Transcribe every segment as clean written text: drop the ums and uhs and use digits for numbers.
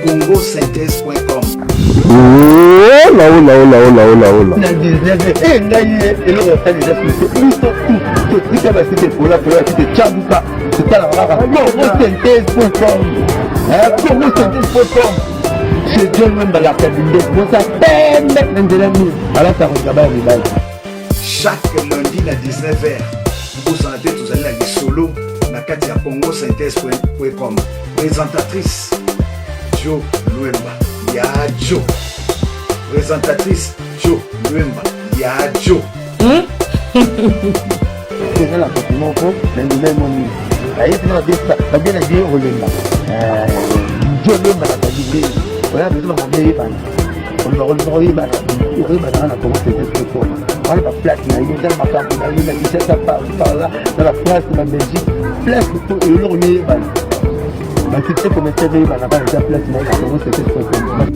congosynthèse.com. Oh là. Chaque lundi à 19h, vous sentez tous allez à solo na kati ya congosynthèse.com. Présentatrice Jo Luemba ya Jo. Présentatrice Jo Luemba ya Jo. C'est la compliment pour l'animal moni. Aïe, tu m'as dit ça. Pas bien dire au Luemba. Jo Luemba la qualité. Voilà, mais tu m'as dit pas. On va revenir là. On va dans la congosynthèse.com. On va place na il dans ma carte na il na qui ça par là dans la place de la Belgique. Place pour le renier ba. Ba c'est comme TV ba na ba la place na la congosynthèse.com.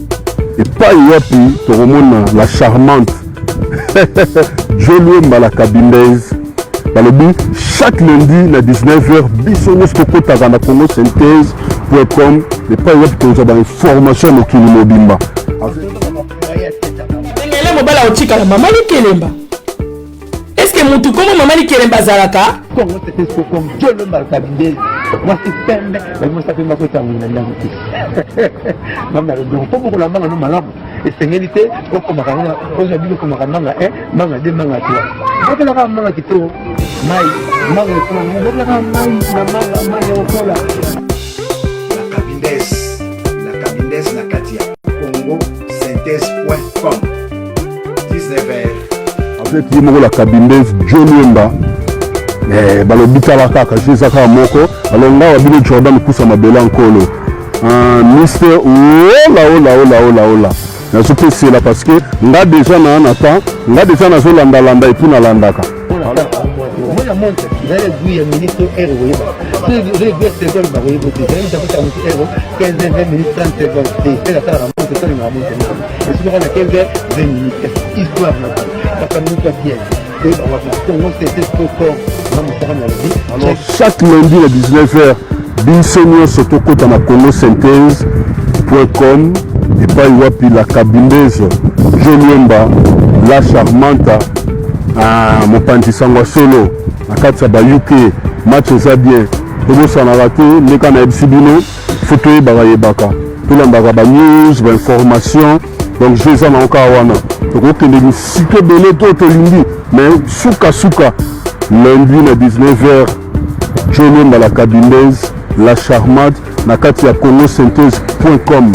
Et pas yapi to remona la charmante Jo Luemba la Kabindez. Balobi chaque lundi à 19h bisonnes kokota na congosynthèse.com. Et pas yapi to za ba information au kili mobimba. Mobala otika la mama Kelemba. Est-ce que mon tout comment maman Kelemba zalaka? Comment c'était ce comme Dieu le Kabindez. Moi c'est pembe, mais moi ça fait ma côté à mon ami. Maman le don pour la maman no malamu. Et c'est réalité comme maman, quand j'ai dit comme maman maman de maman toi. Quand la maman qui to mai, maman la maman la Kabindez na Katia congosynthèse.com. 19h. Avec Yimoro la Kabindez Jo Luemba. Balobita la kaka Jezaka moko. Alors là wabile Jordan kusa mabela nkolo. Mister ola. Na sope c'est là parce que nga déjà na anata, nga déjà na zo landa et puis na landaka. Moi la montre, vous allez dire ministre héros. Si vous avez deux secondes, vous allez dire héros 15-20 minutes 30 secondes. C'est la salle à monter, c'est la montre. Et si vous avez 15-20 minutes, histoire ça peut nous faire bien. Alors chaque lundi à 19h, Binsonio Sotokota na congosynthèse.com et pas Iwapi la Kabindez Jo Luemba la charmante Mopanti Sangwa solo na kati ba UK match eza bien tobosa na raté ndeka na ebsibino photo yebaka tolambaka ba news ba information donc je ça na encore wana tokokende misike bele to tolingi mais suka lundi na 19h Jo Luemba la Kabindez la charmante na kati ya congosynthèse.com.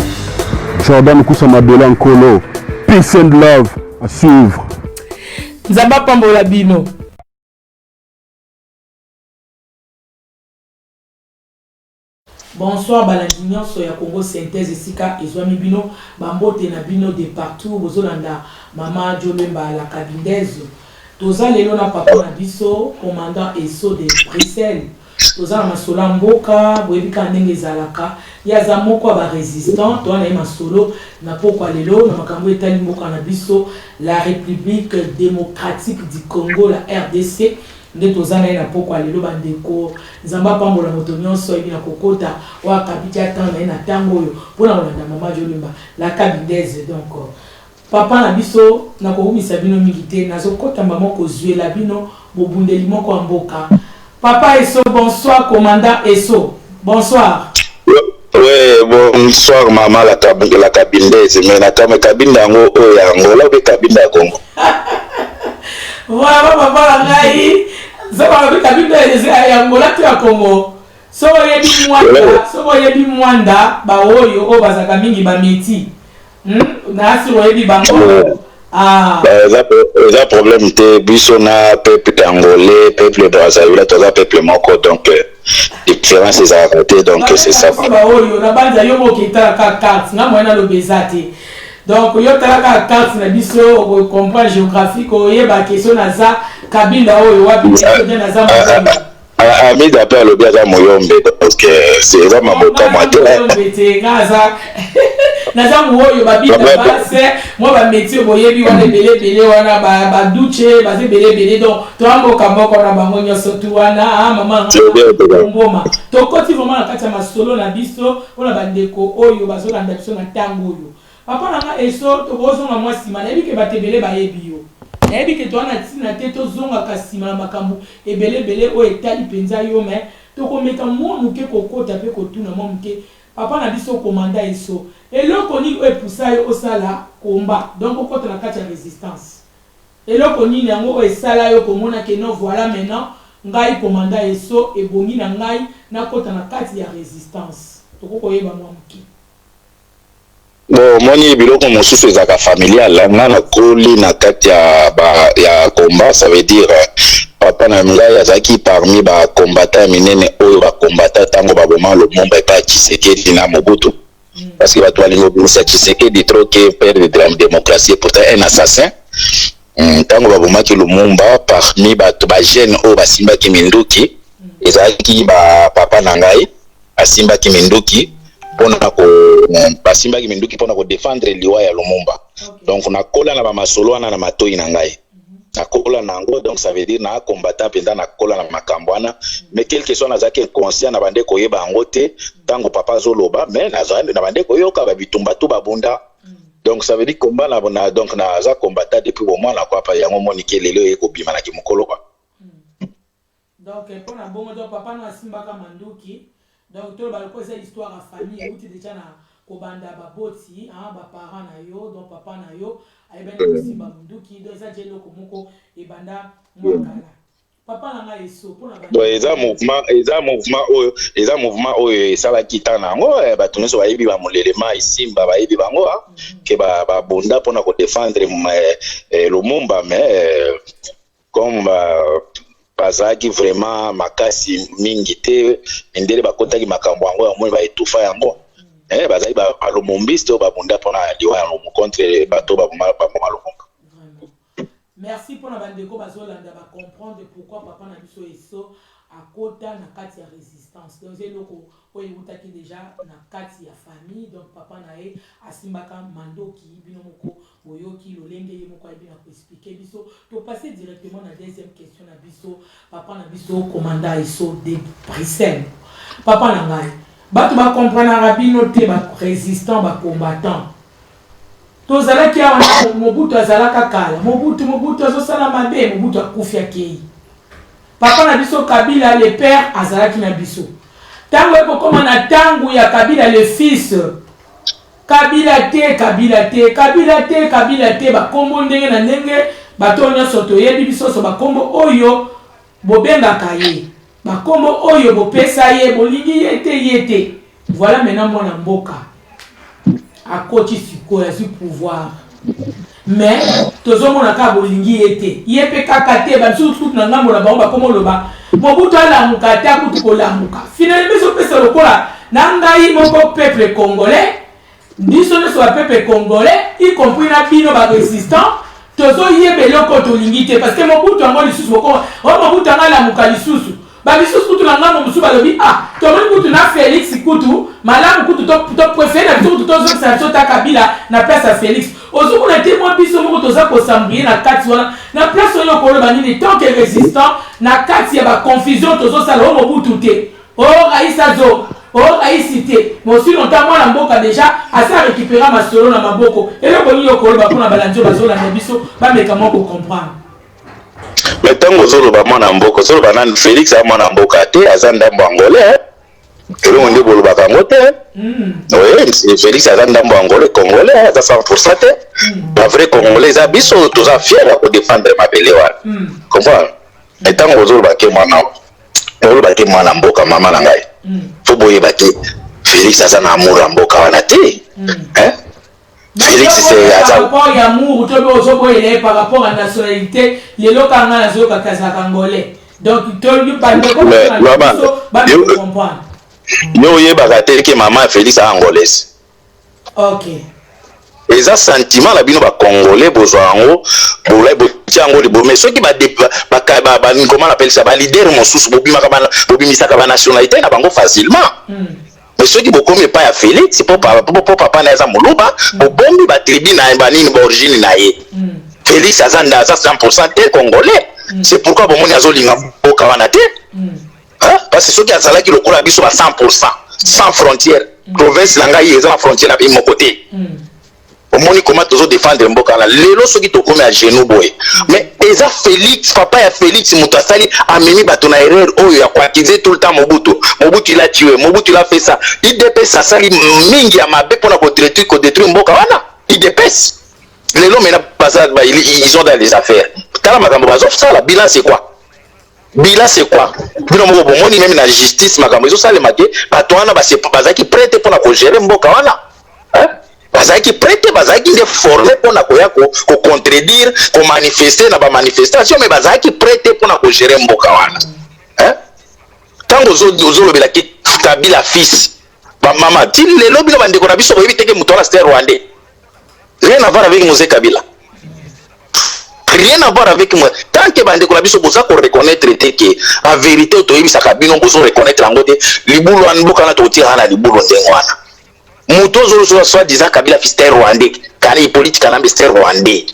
Jordan Kusama Bela Nkolo. Peace and love à suivre. Nzamba Pambola Bino. Bonsoir balandinion so ya Congo Synthèse esika ezwami bino bambote na bino de partout bozolanda mama Jo Luemba la Kabindez. Toza lelo na papa na biso commandant ESO de Bruxelles. Toza na masola mboka boyebika ndenge ezalaka ya za moko ba résistant to na masolo na pokwa lelo na makambo etali mboka na biso la République démocratique du Congo la RDC nde toza na pokwa lelo bandeko Nzamba Pambola moto nyonso ebi na kokota wa kabiti atanga na tango oyo pona kolanda mama Jo Luemba la Kabindez. Donc papa na biso na koumisa bino milité nazokota moko zuela bino bobundeli moko mboka. Papa ESO, bonsoir, commandant ESO. Bonsoir. Oui, bonsoir, maman la Kabindez. Mais la Kabinda yango oyango, la be Kabinda Congo. Voilà, papa ngai. Zaba be Kabinda yango la tu ya Congo. So yebi mwanda ba oyo o bazaka mingi ba meti. Na si yebi bango. Ah. Ça problème te bisona peuple angolais, peuple brazzaville, tout ça peuple moko donc différence est à côté donc c'est ça. Ba oyo na banza yo mokita ka carte na mwana lo bezate. Donc yo tala ka carte na biso o comprendre géographique o yeba question na za Kabinda oyo wapi na za mwana. Ami d'appel le bien à Moyombe parce que c'est vraiment mon temps moi. naza muoyo babita base moi ba métier boyebi wana belé wana ba duche ba belé donc toamboka moko na bango nyonso tu wana maman mboma tokoti vraiment na kati ya masolo na biso wana bandeko oyo bazolanda biso na tango oyo papa nanga eso tozonga mwa sima na yebi ke batebele bayebi yo na yebi ke toana tina te tozonga ka sima na makambo ebele oyo etali penza yo mais tokomeka mwa muke kokota pe kotuna mwa muke papa na biso komanda eso eloko nini oyo epusa yo osala komba donc okota na kati ya résistance eloko nini yango oyo esala yo komona ke non voilà maintenant ngai komanda eso ebongi na ngai nakota na kati ya résistance tokokoyeba mwa muke. Bon, moni biloko mosusu ezaka familial na koli na kati ya combat, ça veut dire papa na ngai azaki parmi ba combattants minene oyo ba combattants tango ba boma le monde pas Tshisekedi na Mobutu parce que ba to alingo bisa Tshisekedi trop que père de la démocratie pourtant un assassin tango ba boma ki Lumumba parmi ba jeune oyo basimba ki minduki ezaki ba papa na ngai asimba ki minduki pona ko basimba ki minduki pona ko défendre liwa ya Lumumba. Donc na kola na ba masolo wana na matoi na ngai na kola nango, donc ça veut dire na combattant penda na kola na makambo wana mais quelque soit na zaki conscient na bande ko yeba ngote tango papa zoloba mais na bande ko yoka ba bitumba to babunda. Donc ça veut dire combat na donc na za combattant depuis au moins la quoi pa yango monike lelo e ko bima na ki mokolo kwa. Donc pona bongo do papa na simba ka manduki. Donc tout le cause histoire à famille où tu déjà na kobanda baboti ba parents na yo donc papa na yo ay ben aussi bamunduki donc ça jelo komoko e banda mwakala papa na nga eso pona banda eza mouvement oyo sala kitana ngo bato nyonso bayebi ba molelema isimba bayebi bango ke ba bonda pona ko défendre Lumumba mais comme bazaki vraiment makasi mingi te ndele bakotaki makambo yango ya moi ba etufa yango bazali ba alomombiste o babunda pona liwa yango contre bato ba Lumumba. Merci pour la bande ko bazolanda ba comprendre pourquoi papa na biso eso akota na kati ya résistance donc eloko oyo utaki déjà na kati ya famille donc papa na e asimbaka mandoki bino moko boyoki lolenge ye moko ayebina ko expliquer biso to passer directement na deuxième question na biso papa na biso commandant eso de Bruxelles papa na ngai bato ba comprendre bino te ba résistant ba combattant tozalaki awa Mobutu azalaka kala Mobutu azosala mabe Mobutu akufia kei papa na biso Kabila le père azalaki na biso tango ekokoma na tangu ya Kabila le fils Kabila te bakombo ndenge na ndenge bato nyonso toyebi biso so bakombo oyo bobengaka ye bakombo oyo bopesa ye bolingi ye te voilà maintenant mwana mboka akoti siko ya pouvoir mais tozomona ka bolingi ete yepe kaka te ba surtout na ngambo na bango bakomo loba Mobutu alamuka te akutu kolamuka finalement biso pesa lokola na ngai moko peuple congolais biso ne soit peuple congolais y compris na bino ba résistant tozo yebelo ko tolingi te parce que Mobutu ngo lisusu boko Mobutu ngalamuka lisusu ba biso kutu na ngambo musu balobi tomoni kutu na Félix kutu malamu kutu to préféré na kutu to zo sa chota Kabila na place à Félix ozuku na témoin biso moko toza ko sambrier na kati wana na place oyo ko loba nini tant que résistant na kati ya ba confusion tozo sala Mobutu te Raïssa zo Raïsité mo si longtemps moi na mboka déjà asa récupérer ma solo na maboko eloko nini ko loba pona balanzo bazola na biso ba meka moko comprendre. Mais tango zoloba mwana mboka zoloba na Félix a mwana mboka te azanda mbangolais elongo nde bolobaka ngo te oui Félix azanda mbangolais congolais à 100% te la vraie congolais abiso toza fier de défendre mabele wana comprendre mais tango zoloba ke mwana mboka mama na ngai fo boyeba te Félix azana amour mboka wana te Félix c'est par rapport à amour par rapport à nationalité les locaux na zo ka congolais donc to lui parle de comprendre yo yeba te ke maman Félix a angolaise OK et ça sentiment la bino ba congolais bozwango bolai botiango de mais ceux qui ba comment on appelle ça ba leader mosusu bobimaka ba nationalité na bango facilement mais ceux qui beaucoup mais pas à Félix pour papa na za muluba bombi ba tribu na banini ba origine na ye Félix azanda za 100% tel congolais c'est pourquoi bon moni azolinga boka wana te parce que ceux qui azala ki lokola biso ba 100% sans frontières province langa yi eza na frontière na bi mon côté omoni comment toujours défendre mboka la lelo soki to komi à genoux boy mais eza Félix papa ya Félix mutasali amemi bato na erreur oyo ya kwakize tout le temps Mobutu il a tué Mobutu il a fait ça IDP ça sali mingi ya mabe pona ko détruire mboka wana IDP lelo mena bazad ba ils ont dans les affaires kala makambo bazof ça la bilan c'est quoi bino moko bomoni même na justice makambo ezo sale make bato wana bazaki prêt pona ko gérer mboka wana bazaki prêté bazaki de formé pour na koya ko contredire ko manifester na ba manifestation mais bazaki prêté pour na ko gérer mboka wana tango zo lobela ki Kabila fils ba mama ti lelo bino bande ko na biso boyebi teke muto na star rwandais rien à voir avec Mosé Kabila rien à voir avec moi tant que bande ko na biso boza ko reconnaître que en vérité to yebi sakabino bozo reconnaître angote libulu an mboka na to tira na libulu ndengo wana Muto zolo soit disant Kabila fils rwandais kani politique kana mbe rwandais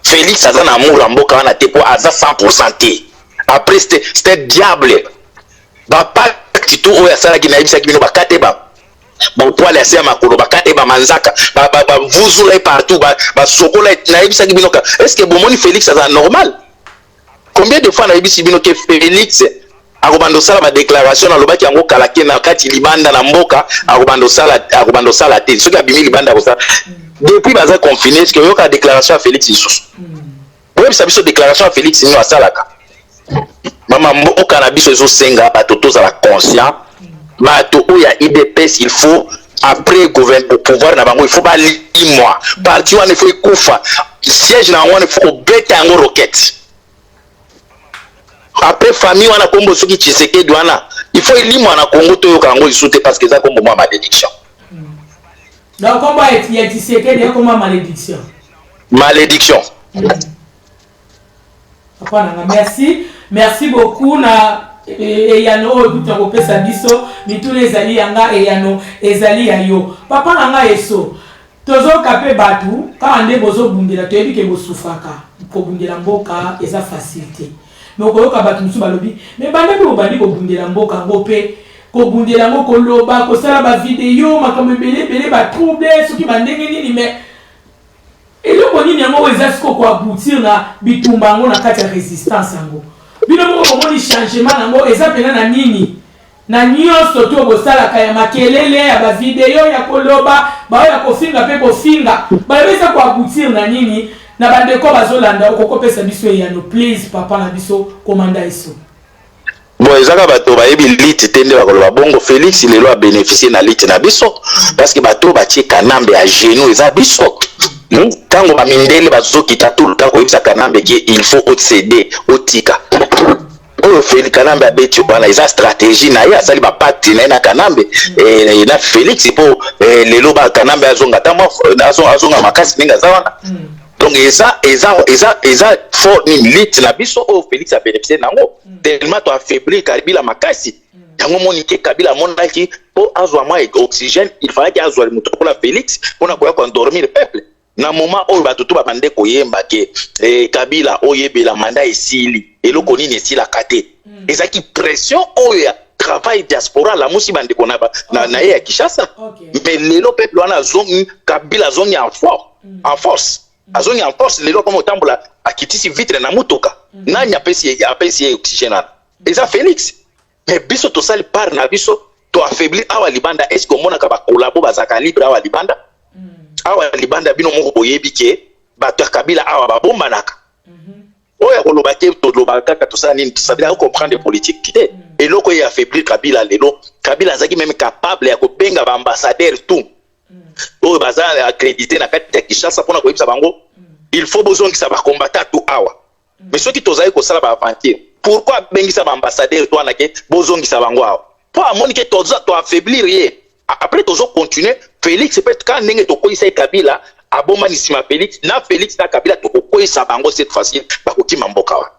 Félix azana amour mboka wana te po aza 100% te après c'était diable ba pacte oyo asala ki na yebisa ki bino bakate ba poile ya makolo bakate ba manzaka ba vuzula partout ba sokola na yebisa ki bino est-ce que bomoni Félix azana normal combien de fois na yebisi bino que Félix akobando sala ba déclaration na lobaki yango kalake na kati libanda na mboka akobando sala te soki abimi libanda ko sala depuis baza confiné ce que yoka déclaration à Félix isusu oui ça biso déclaration à Félix ni asalaka mama mboka na biso ezo senga bato tozala conscient bato oya IDPS il faut après gouvernement au pouvoir na bango il faut ba limwa parti wana il faut ikufa siège na wana il faut beta yango roquette après famille wana kombo soki Tshisekedi wana il faut elimwa na Congo to yoka ngo isute parce que ça kombo moi malédiction donc kombo ya Tshisekedi ya kombo malédiction papa nanga merci beaucoup na eyano oyo kutango pesa biso mituna ezali yanga eyano ezali ya yo papa nanga eso tozoka pe batu kaka nde bozobundela toyebi ke bosufaka kobundela mboka eza facilité mais okoyoka bato mosusu balobi mais banda mpe bobandi kobundela mboka ngo mpe kobundela ngo koloba kosala bavideo makambo ebele batrouble soki bandenge nini mais eloko nini yango eza siko koaboutir na bitumba yango na kati ya résistance yango bino moko bomoni changement nango eza pena na nini na nyonso to bosalaka ya makelele ya bavideo ya koloba baoyo ya kofinga mpe kofinga balobesa koaboutir na nini na bandeko bazolanda okokopesa biso eyano please papa na biso komanda eso bon ezaka bato bayebi liti te nde bakoloba bongo Félix lelo a bénéficié na liti na biso parce que bato batie kanambe ya genou eza biso tango bamindele bazokita tout le temps koyebisa kanambe ki il faut océder otika oyo Félix kanambe abeti wana eza stratégie na ye asali bapacte na ye na kanambe na Félix po lelo ba kanambe azonga tamo azonga makasi ndenge aza wana donc eza fort ni lit na biso oyo Félix a bénéficié nango tellement to affaiblir Kabila makasi yango monike Kabila monaki po azwa ma oxygène il fallait que azwa muto pour la Félix pour na koya ko endormir le peuple na moment oyo bato to babande koyemba ke Kabila oyebela manda esili eloko nini esila kate ezaki pression oyo ya travail diaspora la musi bande kona na ye ya Kinshasa mais lelo peuple wana zongi Kabila zongi en force azongi en force lelo comme otambola akitisi vitre na mutoka nani apesi oxygène eza Félix mais biso to sali par na biso to affaiblir awa libanda est-ce que mona ka ba collabo bazaka libre awa libanda bino moko boyebi ke bato ya Kabila awa babombanaka oya koloba ke toloba kaka tosala nini tosabila comprendre politique kite eloko ya affaiblir Kabila lelo Kabila azaki même capable ya kobenga ba ambassadeur tout oyo baza accrédité na kati ya Kinshasa pona koyebisa bango il faut bozongisa ba combattant tout awa mais soki tozali kosala ba aventure pourquoi bengisa ba ambassadeur to anake bozongisa bango awa po amoni ke toza to affaiblir ye après tozo continuer Félix peut quand ndenge to koisa Kabila aboma nisima Félix na Félix na Kabila to koisa bango cette fois-ci bakokima mboka wa.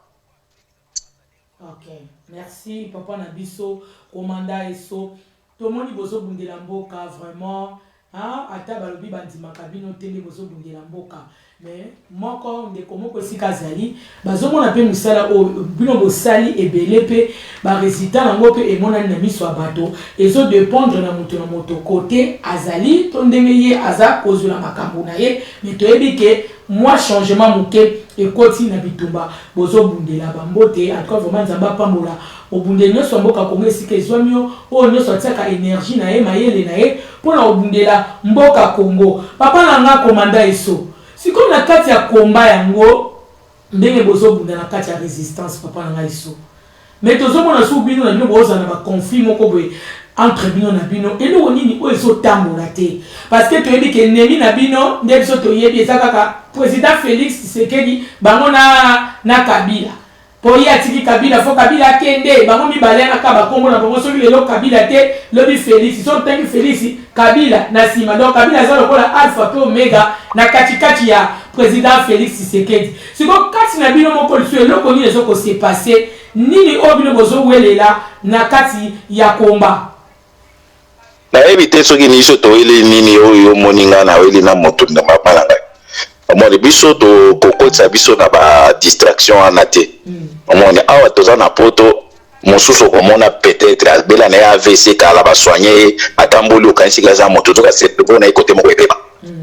OK, merci papa na biso commandant eso tout le monde bozo bundela mboka vraiment ata balobi bandima kabino tende bozo bundela mboka mais moko ndeko moko esika azali bazomona mpe mosala oyo bino bosali ebele mpe baresultat yango mpe emonani na miso ya bato ezodépendre na moto kote azali to ndenge ye aza kozwela makambo na ye me toyebi ke mwa changement moke ekoti na bitumba bozobundela bambote antuka vraiment nzambe apambola obundeli nyonso ya mboka kongo esika ezwami yo oyo nyonso atiaka énergie na ye mayele na ye mpona obundela mboka kongo papa na nga komanda eso sikoyo na kati ya komba yango ndenge bozobunda na kati ya résistance papa na nga eso mais tozomona su bino na bino bozala na baconflit moko boye entre bino na bino eloko nini oyo ezotambola te parce que toyebi ke ennemi na bino nde biso toyebi eza kaka président Félix Tshisekedi bango na Kabila po ye atiki Kabila fo Kabila akende bango mibale naka bakombo na bango soki lelo Kabila te lobi Félix so tangi Félix Kabila na nsima donc Kabila aza lokola alpha pe omega na katikati ya président Félix Tshisekedi siko kati na bino moko lisu eloko nini ezokose passe nini oyo bino bozowelela na kati ya komba nayebi te soki niso toyeli nini oyo moninga na weli na moto na mapala ngai omoni biso tokokotisa biso na badistraction wana te omoni awa toza na poto mosusu okomona peut-être abela na ye AVC kala basoigne ye atamboli okanisika aza moto toka servo na ye kote moko ebeba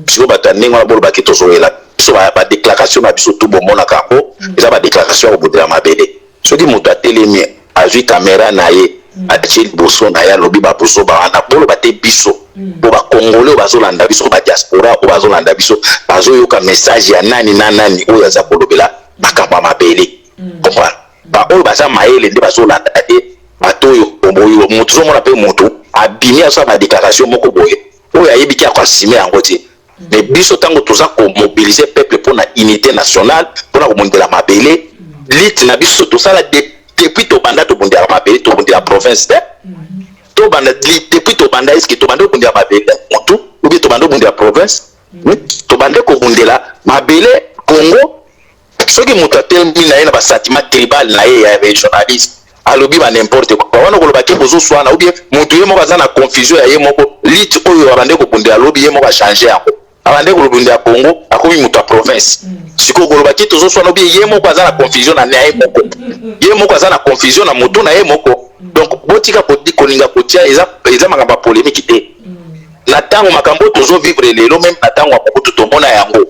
siko bato ya ndenge wana bolobaki tozoyela biso badéclaration na biso tu bomonaka yango eza badéclaration ya kobundela mabele soki moto atelemi azwi kamera na ye atie liboso na ye alobi baboso bawana boloba te biso po bakongole oyo bazolanda biso badiaspora oyo bazolanda biso bazoyoka message ya nani na nani oyo aza kolobela makambo ya mabele comprendre baoyo baza mayele nde bazolanda te bato oyo moto ozomona mpe moto abimi azosala badéclaration moko boye oyo ayebiki akoasime yango te mais biso ntango toza komobilize peuple mpona unité nationale mpona komondela mabele lite na biso tosala depuis tobanda tobundela mabele tobundela province te tobanda depuis tobanda eske tobanda kobundela mabele motu obi tobanda kobundela province tobanda kobundela mabele Congo soki moto atelemi na ye na basentiment tribal na ye ya régionaliste alobi ba n'importe quoi wana koloba ke bozoswana obi moto ye moko aza na confusion ya ye moko lite oyo abande kobundela lobi ye moko achange yango abande kolobundela Congo akomi moto ya province siko koloba ke tozoswana obi ye moko aza na confusion na ye moko ye moko aza na confusion na moto na ye moko donc botika kolinga kotia eza makambo ya polémique te na ntango makambo tozovivre lelo même na ntango ya mokutu tomona yango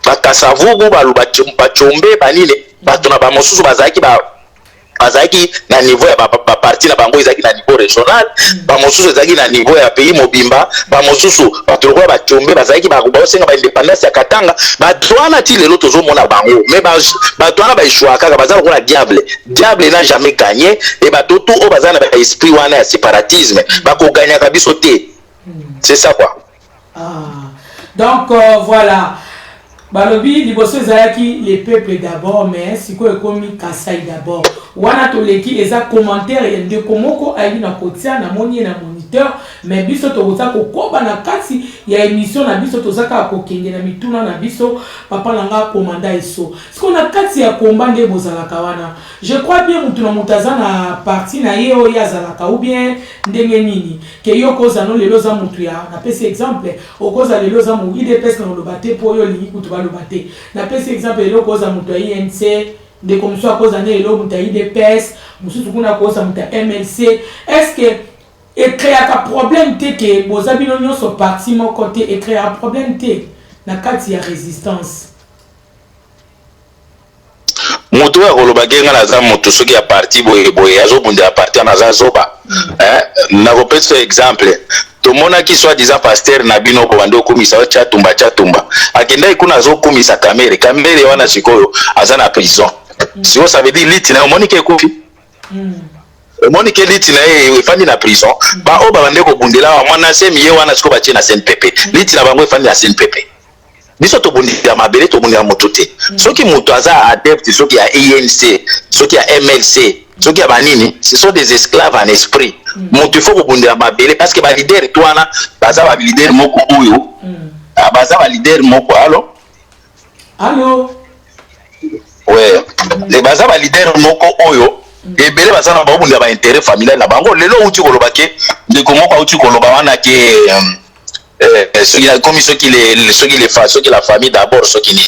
bakasavubu bachombe banini bato na bamosusu bazalaki na niveau ya baparti na bango ezalaki na niveau régional bamosusu ezalaki na niveau ya pays mobimba bamosusu bato lokola bachombe bazalaki baosenga baindépendance ya Katanga bato wana ti lelo tozomona bango mais bato wana baishwa kaka baza lokola diable n'a jamais gagné et bato tu oyo baza na baesprit wana ya séparatisme bakoganyaka biso te c'est ça quoi donc voilà balobi liboso ezalaki les peuples d'abord mais sikoyo ekomi Kasai d'abord wana toleki eza commentaire ya ndeko moko ayebi na kotia na moni na moniteur mais biso tokoza kokoba na kati ya émission na biso tozaka kokenge na mituna na biso papa nanga komanda eso siko na kati ya komba nde bozalaka wana je crois bien mutu na mutaza na parti na ye oyo azalaka ou bien ndenge nini ke yo koza no lelo za mutu ya na pesi exemple okoza lelo za mu IDPS na lobate po yo lingi kutu balobate na pesi exemple lelo koza mutu ya INC de comme ça cause année lelo mutu ya IDPS mususu kuna koza mutu ya MLC est-ce que et créer un problème te que vos habits sont partis mon côté et créer un problème te na kati ya résistance moto ya koloba genga na za moto soki ya parti boye azobunda ya parti na za zoba na kopesa exemple tomona ki soit disant pasteur na bino ko bando komisa chatumba akenda ikuna azokomisa kamere wana sikoyo aza na prison si ça veut dire lit na Monique Kofi Monique lit na efandi na prison ba o ba bande ko bundela wa mwana semi ye wana siko batie na CNPP lit na bango efandi na CNPP biso to bundela mabele to bundela moto te soki moto aza adepte soki ya ANC soki ya MLC soki ya banini ce sont des esclaves en esprit moto il faut bundela mabele parce que ba leader toana baza ba leader moko oyo baza ba leader moko allo ouais les baza ba leader moko oyo ebele baza na babunda ba intérêt familial na bango lelo uti koloba ke ndeko moko uti koloba wana ke soki la famille d'abord soki ni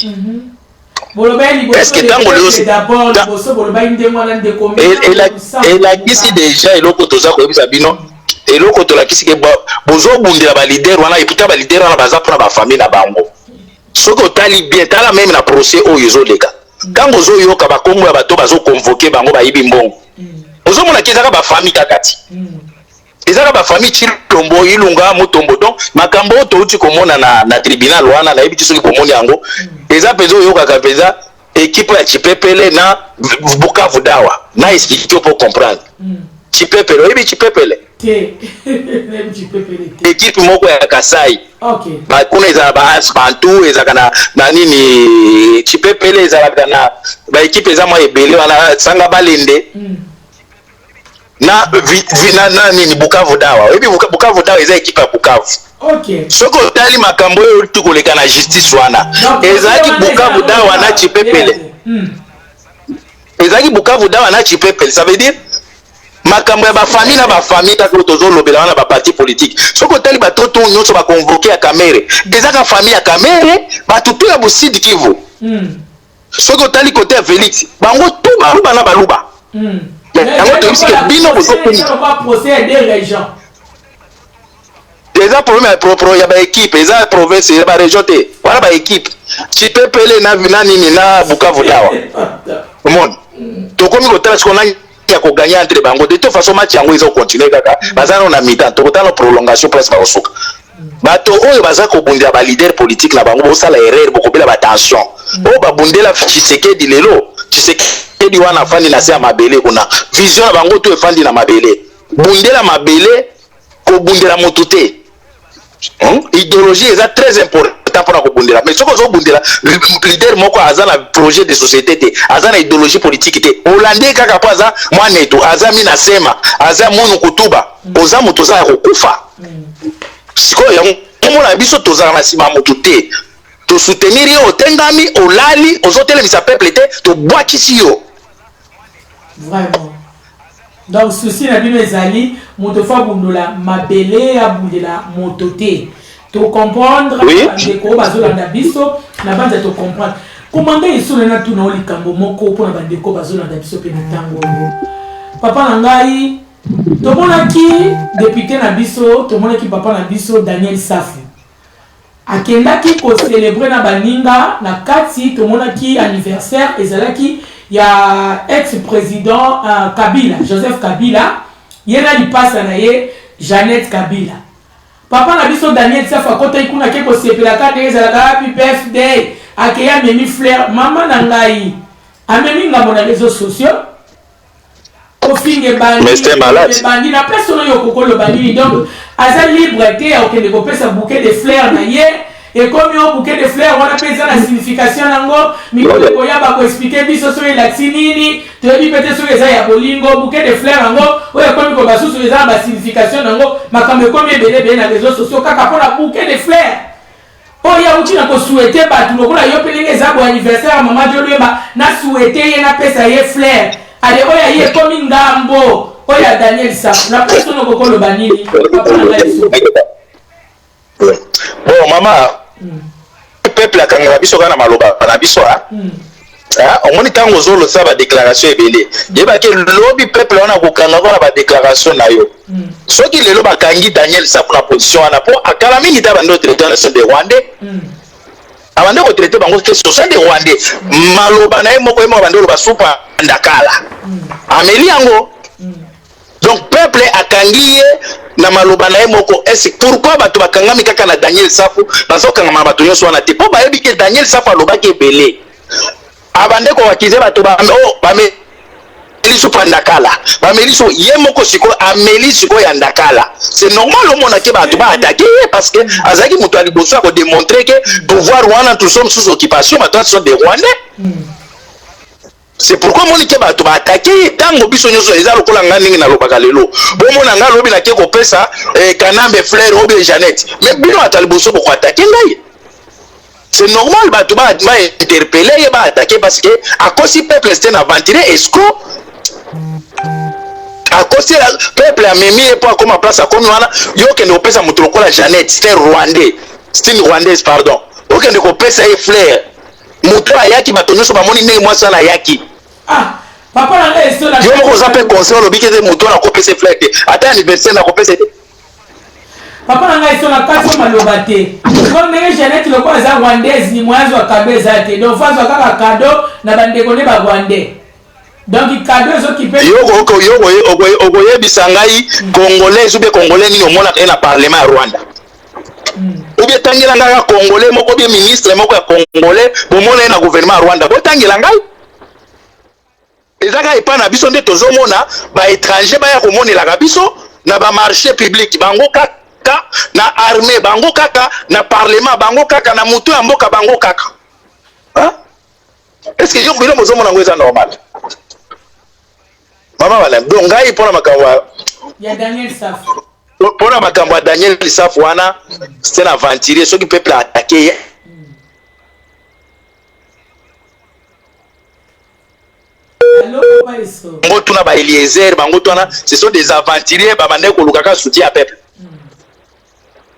est-ce que tango lelo elakisi déjà eloko toza koyebisa bino eloko tolakisi ke bozobundela balider wana eputa balider wana baza mpona bafamille na bango soki otali bien tala meme na procès oyo ezoleka ntango ozoyoka bakombo ya bato bazokonvoke bango bayibi mbongo ozomonaki ezaka bafamille kaka ti ezaka bafamille Chilombo Ilunga Mutombo donc makambo oyo touti komona na tribunal wana nayebi ti soki komoni yango eza mpenza oyokaka mpenza ekipe ya Chipepele na Bukavu Dawa na expliqué pour comprendre Chipepele oyebi Chipepele ekipe moko ya Kasai kuna ezala Bantu ezalaka na nini Chipepele ezalaka na baekipe eza mwa ebele wana Sanga Balende na nini Bukavu Dawa oyebi Bukavu Dawa eza ekipe ya Bukavu soki otali makambo oyo tukoleka na justice wana ezalaki Bukavu Dawa na Chipepele ezalaki Bukavu Dawa na Chipepele ça veut dire makambo ya bafamille na bafamille kaka tozolobela wana baparti politique soki otali batoto nyonso bakonvoke ya Kamere ezaka famille ya Kamere bato to ya Busidi Kivu soki otali kote ya Félix bango tu baluba na baluba yango toyebisike bino bozokoni eza problème ya baéquipe eza province ya barégion te wana baéquipe Chipepele na nini na Bukavu Dawa omoni tokomi kotala sikona ya koganya entre bango de toute façon match yango ezo continuer kaka bazana na mi-temps tokotala prolongation presque bakosuka bato oyo baza kobundela ba leader politique na bango bosala erreur bokobela ba tension oyo babundela Tshisekedi lelo Tshisekedi wana fandi na se ya mabele kuna vision na bango to efandi na mabele bundela mabele kobundela motu te idéologie eza très important pour la kobundela mais soko zobundela leader moko aza na projet de société te aza na idéologie politique te Hollande kaka po aza mwanetu aza mina sema aza munu kutuba oza mutu za kokufa sikoyo yango omona biso tozala na sima mutu te to soutenir yo otengami olali ozotelemisa peuple te to bwakisi yo vraiment. Donc souci na bino ezali moto fa bundola mabele ya bundela mototé to comprendre ndeko bazolanda biso na banda to comprendre komanda isolo na tuna olikambo moko pona bandeko bazolanda biso pe na tango papa na ngai tomonaki député na biso tomonaki papa na biso Daniel Safu akendaki ko célébrer na baninga na kati tomonaki anniversaire ezalaki ya ex-président Kabila, Joseph Kabila, yena lipasa na ye Jeannette Kabila. Papa na biso Daniel Safa kota ikuna keko sepela kate ezalaka happy birthday akeya memi fleur mama na ngai amemi ngambo na réseaux sociaux ofinge bandi na personne yo kokolo bandi donc aza libre te okende kopesa bouquet de fleurs na ye et comme un bouquet de fleurs on appelle ça la signification nango mikolo koyaba ko expliquer biso so la tinini to bi peut-être so eza ya bolingo bouquet de fleurs nango oyo comme ko basusu eza ba signification nango makambe comme belebe na réseaux sociaux kaka pona bouquet de fleurs oya uti na ko souhaiter ba tu lokola yo pelenge za bo anniversaire mama Jolwemba na souhaiter ye na pesa ye fleurs ale oya ye comme ngambo oya Daniel Safu na personne ko ko lo banini papa na biso bon mama peuple akangaka biso kana maloba na biso omoni ntango ozolosa badéclaration ebele yebaki lobi peuple wana kokanga wana badéclaration na yo soki lelo bakangi Daniel Safu na position wana po akala mingi ta bando traité nation de Rwandais abande ko traité bango ke so de Rwandais maloba na ye moko bando loba supa ndakala ameli yango donc peuple akangi ye na maloba na ye moko est pourquoi bato bakangami kaka na Daniel Safu bazokangama bato nyonso wana te po bayebi ke Daniel Safu alobaki ebele abande ko wakize bato bameli supa ndakala bameli so ye moko sikoyo ameli sikoyo ya ndakala c'est normal omona ke bato baattaqué ye parce que azalaki moto ya liboso ya kodémontrer ke pouvoir wana nous sommes sous occupation bato sont des Rwandais. C'est pourquoi mon équipe a attaqué tango biso nyoso eza lokola ngani na lobaka lelo bomona nga lobi na ke ko pesa kanambe fleur obe Jeannette mais bino ataliboso ko attaquer ngai c'est normal ba interpeller ba attaquer parce que à cause peuple c'était aventuré esco à cause la peuple a mimi et pas comme place à comme wana yo que ne opesa moto lokola Jeannette c'est rwandais c'est une rwandaise pardon ok ne opesa e fleur moto ayaki batonyoso bamoni ndenge mwasi wana ayaki papa na ngai eso la yo moko oza mpe conseil olobi ke moto wana akopesa fleur te ata anniversaire na kopesa te papa na ngai eso na kati maloba te ko ndenge Jeannette lokola za rwandaise ni mwanzo wa kabeza te donc fazo kaka cadeau na bandeko ne ba rwandais donc cadeau zo ki pe yo okoyebisa ngai congolais ou bien congolais nini omonaka ye na parlement ya Rwanda ou bien tangela ngai ya congolais moko bien ministre moko ya congolais bomona ye na gouvernement ya Rwanda botangela ngai ezaka epa na biso nde tozomona baétranger baya komonelaka biso na bamarché public bango kaka na armée bango kaka na parlement bango kaka na moto ya mboka bango kaka est-ce que yo bino mozomona yango eza normal mama wala donc ngai mpona makambo ya Daniel Saf mpona makambo ya Daniel Saf wana c'est un aventurier soki peuple attaqué ye bango tuna ba Eliezer bango tuna ce sont des aventuriers babande kolukaka soutien ya peuple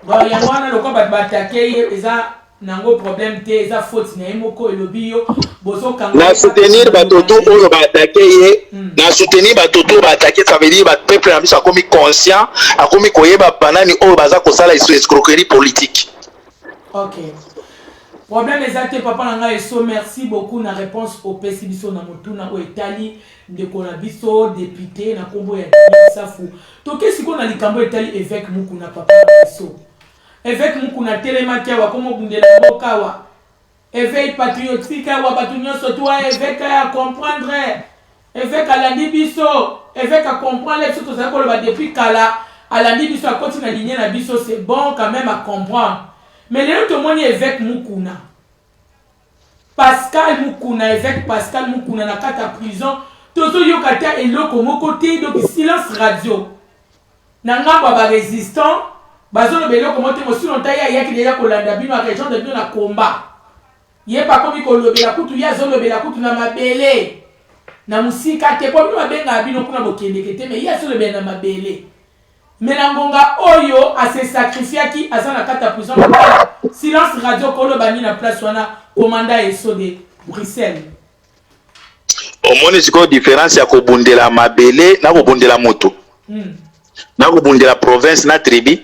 bon ya wana loko ba attaqué ye eza nango problème te eza faute na moko elobi yo bozo kanga na soutenir batoto oyo ba attaquer ye na soutenir batoto ba attaquer ça veut dire ba peuple na biso akomi conscient akomi koyeba banani oyo baza kosala escroquerie politique. OK problème exacté papa na ngai so merci beaucoup na réponse au pesi biso na motuna o etali ndeko na biso député na kombo ya Safu to kesi ko na likambo etali évêque Mukuna papa na biso évêque Mukuna telemaki awa komo bundela mboka wa évêque patriotique awa batu nyonso to évêque à comprendre évêque alandi biso évêque à comprendre les choses ça ko ba depuis kala alandi biso a continue na ligne na biso c'est bon quand même à comprendre mais les autres moni évêque Mukuna Pascal Mukuna évêque Pascal Mukuna na kata prison tozo yokata eloko moko te donc silence radio na ngamba ba résistant bazolo beloko mote mosu nontaya yaki deja kolanda bino a région de bino na combat ye pa komi kolobela kutu ya zolo bela kutu na mabele na musika te po bino babenga bino kuna bokendeke te mais ya zolo bela na mabele mais na ngonga oyo a se sacrifier ki azana kata prison silence radio kolo bani na place wana commandant eso de Bruxelles omoni siko différence ya kobundela mabele na kobundela moto na kobundela province na tribi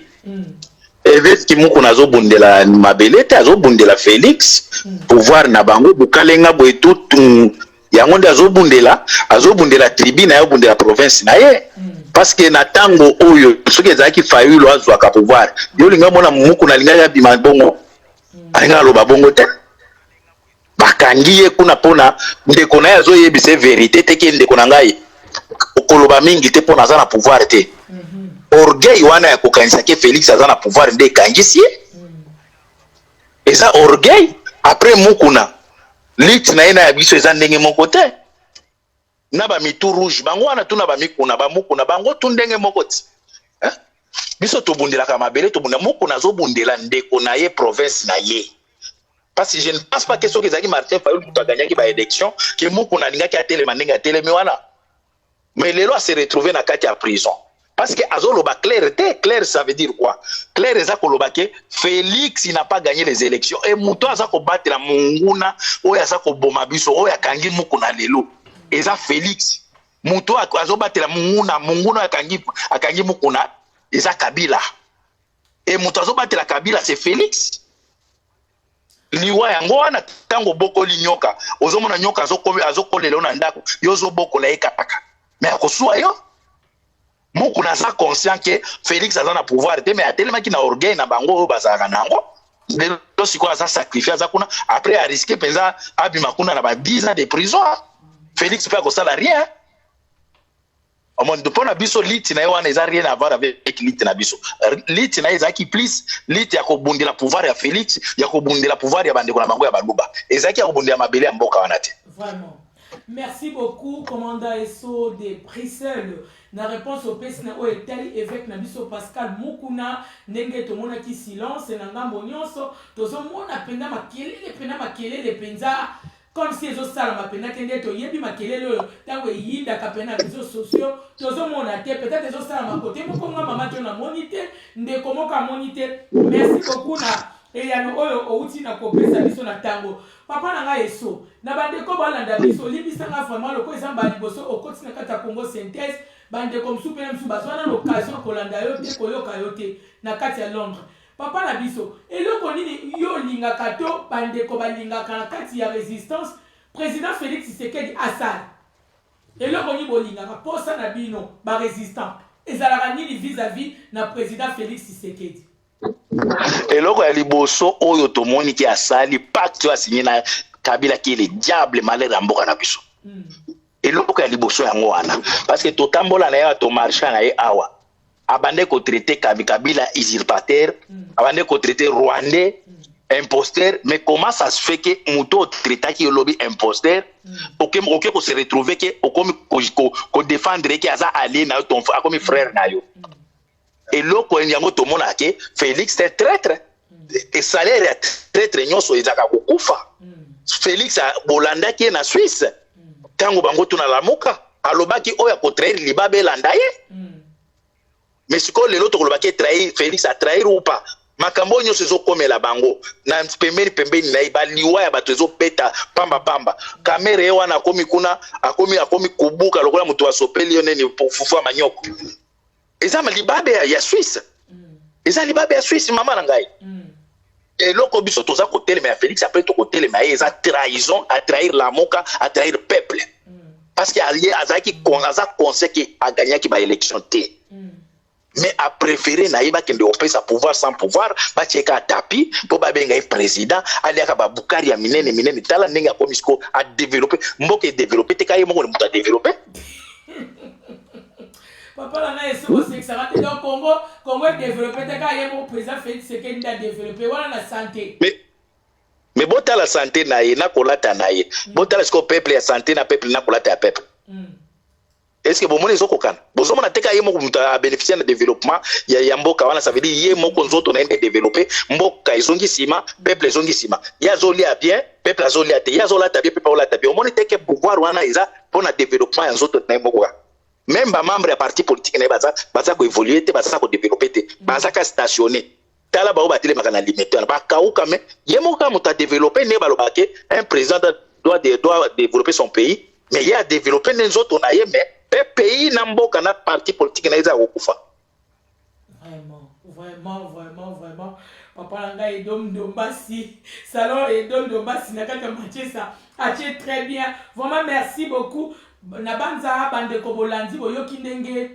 évêque Mukuna azobundela mabele te azobundela Félix pouvoir na bango bukalenga boetutu yango nde azobundela tribi na yobundela province na ye parce que na tango oyo soki ezalaki fayulu azwaka pouvoir yo linga mona Mukuna linga ya bima bongo alinga loba bongo te bakangi ye kuna pona ndeko na ye azoyebisa vérité te ke ndeko na ngai okoloba mingi te pona aza na pouvoir te orgueil wana ya kokanisa ke Félix aza na pouvoir nde ekangisi ye eza orgueil après Mukuna lit na ye na ya biso eza ndenge moko te na bamitu rouge bango wana tuna bamikuna bamukuna bango tu ndenge moko ti biso tobundelaka mabele tobundela Mukuna azobundela ndeko na ye province na ye parce que je ne pense pas que ce que Martin Fayulu a gagné qui élection que Mukuna alingaki atelema ndenge atelemi wana mais les lois se retrouver na kati ya prison parce que azoloba clair ça veut dire quoi clair eza koloba ke Félix il n'a pas gagné les élections et muto aza ko battre la munguna oyo aza ko boma biso oyo akangi Mukuna lelo eza Félix muto azo battre la munguna akangi Mukuna eza Kabila et muto azo battre la Kabila c'est Félix liwa yango wana tango bokoli nyoka ozomona nyoka azokolelo na ndako yozo bokola ekataka mais akosua yo Mukuna za conscient que Félix a na pouvoir te mais atelemaki na orgueil na bango oyo bazalaka nango lelo sikoyo aza sacrifié aza kuna après a risqué penza abima kuna na ba 10 ans de prison Félix peut akosala rien omondo pona biso lit na ye wana eza rien à voir avec lit na biso lit na ezaki plus lit ya kobundela pouvoir ya Félix ya kobundela pouvoir ya bandeko na bango ya baluba ezaki ya kobundela mabele ya mboka wana te vraiment merci beaucoup commandant eso de Bruxelles na réponse au pesna o etali évêque na biso Pascal Mukuna ndenge tomona ki silence na ngambo nyonso tozomona penda makelele penza comme si ils ont ça ma peine tende to yebi makelele tango yinda kapena réseaux sociaux tozo monate peut-être ils ont ça ma côté mo konga mama to na monité nde komoka monité merci beaucoup na et ya no oyo outi na kopesa biso na tango papa na nga eso na bande ko balanda biso libisa nga vraiment loko ezamba liboso okoti na kata Congo synthèse bande comme soupe même sous bazwana l'occasion kolanda yo te koyoka yo te na kati ya Londres papa na biso eloko nini yo lingaka to bande ko balingaka na kati ya résistance président Félix Tshisekedi asala eloko ni bolingaka posa na bino ba résistant ezalaka nini vis-à-vis na président Félix Tshisekedi eloko ya liboso oyo tomoni ki asali pacte asigné na Kabila qui est le diable malheur ya mboka na biso eloko ya liboso yango wana parce que totambola na ya to marcha na ye awa abande ko traiter Kabila usurpateur abande ko traiter rwandais imposteur mais comment ça se fait que muto traiter ki lobby imposteur OK ko se retrouver que ko défendre que aza allié na ton comme frère na yo et loko yango to mona ke Félix est traître et salaire est traître nyonso ezaka kokufa Félix a bolanda ki na Suisse tango bango tuna lamuka alobaki oya ko trahir libabe landaye mais siko lelo to kolobaki trahir Félix a trahir ou pas makambo nyonso zo komela bango na pembeni na iba liwa ya bato zo peta pamba kamera ye wana akomi kuna akomi kubuka lokola mutu asopeli yo neni fufu manyoko eza libabe ya Suisse eza libabe ya Suisse mama na ngai et loko biso toza kotelema ya Félix après to kotelema ye eza trahison à trahir la moka à trahir peuple parce que allié azaki kongaza conseil qui a gagné qui ba élection té mais a préféré na iba kende opesa pouvoir sans pouvoir ba cheka tapi po ba benga président aliaka ba bukari ya minene tala ndenge akomisko a développer mboke développer te kaye moko muta développer papa la na eso c'est ça va donc Congo développer te kaye mon président Félix Tshisekedi a développer wala la santé mais bota la santé na ye na kolata na ye bota la sko peuple ya santé na peuple na kolata ya peuple est-ce que bon moni zokokana bozo mona teka ye moko muta bénéficier na développement ya mboka wana ça veut dire ye moko nzoto na développer mboka ezongi sima peuple ezongi sima ya zoli a bien peuple azoli a te ya zola ta bien peuple ola ta bien moni teke pouvoir wana eza pour na développement ya nzoto na mboka même ba membre ya parti politique na baza ko évoluer te baza ko développer te baza ka stationner tala ba obatile makana limité ba kauka mais ye moko muta développer ne balobake un président doit développer son pays mais il a développé les autres na ye mais pays na mboka na parti politique na eza kokufa vraiment papa langa edom dombasi salon edom dombasi na kata machesa atie très bien vraiment merci beaucoup na banza bande ko bolandi boyoki ndenge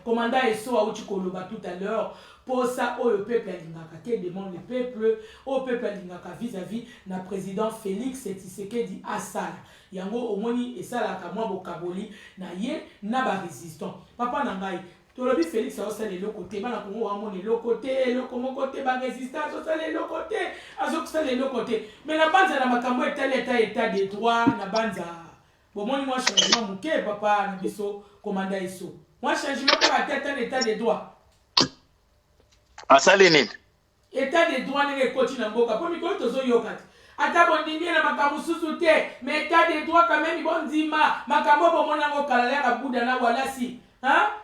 commandant eso auti koloba tout à l'heure pour ça au peuple alingaka ke demande le peuple au peuple alingaka vis-à-vis na président Félix Tshisekedi asala yango omoni esalaka mwa bokaboli na ye na ba résistant papa na ngai tolobi Félix asala le côté bana ko amoni le côté le côté ba résistance asala le côté azokusala le côté mais na banza na makambo état de droit na banza bomoni moi changement muke papa na biso commandant eso moi changement pour tête en état de droit asala nini état de droit ne koti na mboka po mikolo tozo yokati ata bondimie na makambo susu te mais état de droit quand même bondima makambo bomona ngo kalala ka buda na walasi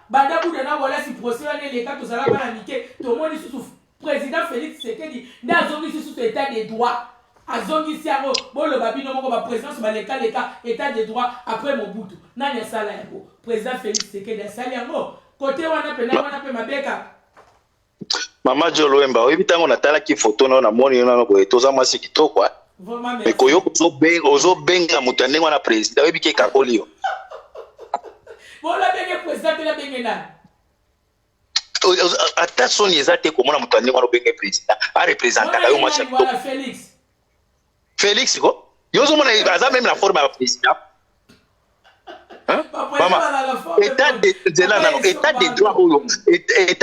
banda buda na walasi procès wana le ka tozala bana mike tomoni susu président Félix Tshisekedi nda zongi susu état de droit azongi siango bolo babino moko ba présidence ba leka état de droit après Mobutu nani sala yango président Félix Tshisekedi sala yango côté wana pe mabeka Mama Jolwemba oyebi tango natala ki photo na moni na ko etoza mwasi kitoko mais koyo ozo benga mutu ndenge wana président oyebi ke kakoli yo bola benga président la benga na ata soni ezate komona mutu ndenge wana benga président a représenter yo mwasi voilà Félix ko yozo mona aza même la forme ya président Maman, état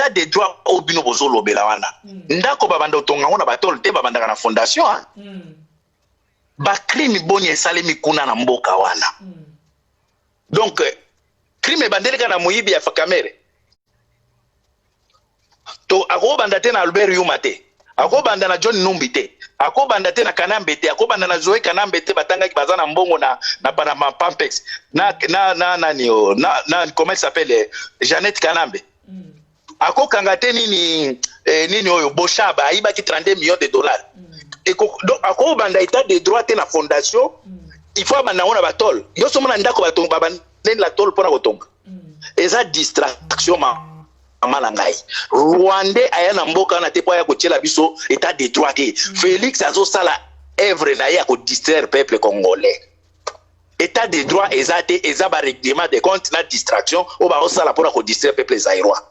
de droit au bino bozo lobela wana. Ndako babanda otonga ngona batol te babanda na fondation ba crime boni esalemi kuna na mboka wana. Donc crime bandeleka na moyibi ya fakamere. To akobanda te na Albert Yuma te. Akobanda na John Numbi te. akobanda te na Kanambe te akobanda na Zoé Kanambe te batangaki baza na mbongo na Panama Pampex na comment ça s'appelle Jeannette Kanambe akokanga te nini oyo Boshaba ayibaki 32 millions de dollars donc akobanda état de droit te na fondation il faut abanda ngo na batol yo somo na ndako batonga babandeni la tol pona kotonga eza distraction mama ngai Rwandais aya na mboka na te po ya kotiela biso état de droit te Félix azosala œuvre na ya ko distraire peuple congolais état de droit eza ba règlement de compte na distraction o ba osala pona ko distraire peuple zaïrois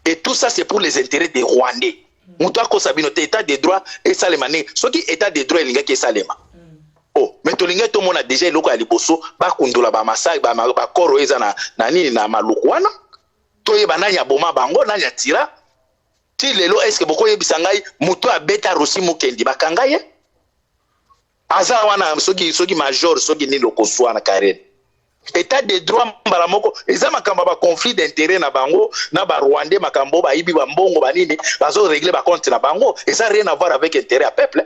et tout ça c'est pour les intérêts des Rwandais muto akosabino te état de droit et salema ne soki état de droit elinga ke salema mais tolinga to mona déjà eloko ya liboso bakundula ba masai ba koro eza na nini na maluku wana toyeba nani aboma bango nani atira ti lelo est-ce que boko yebisa ngai muto abeta Rosi Mukendi bakanga ye aza wana soki major soki ni lokoswa na Karen état de droit mbala moko eza makamba ba conflit d'intérêt na bango na ba Rwandais makambo ba ibi ba mbongo ba nini bazo régler ba compte na bango et ça rien à voir avec intérêt à peuple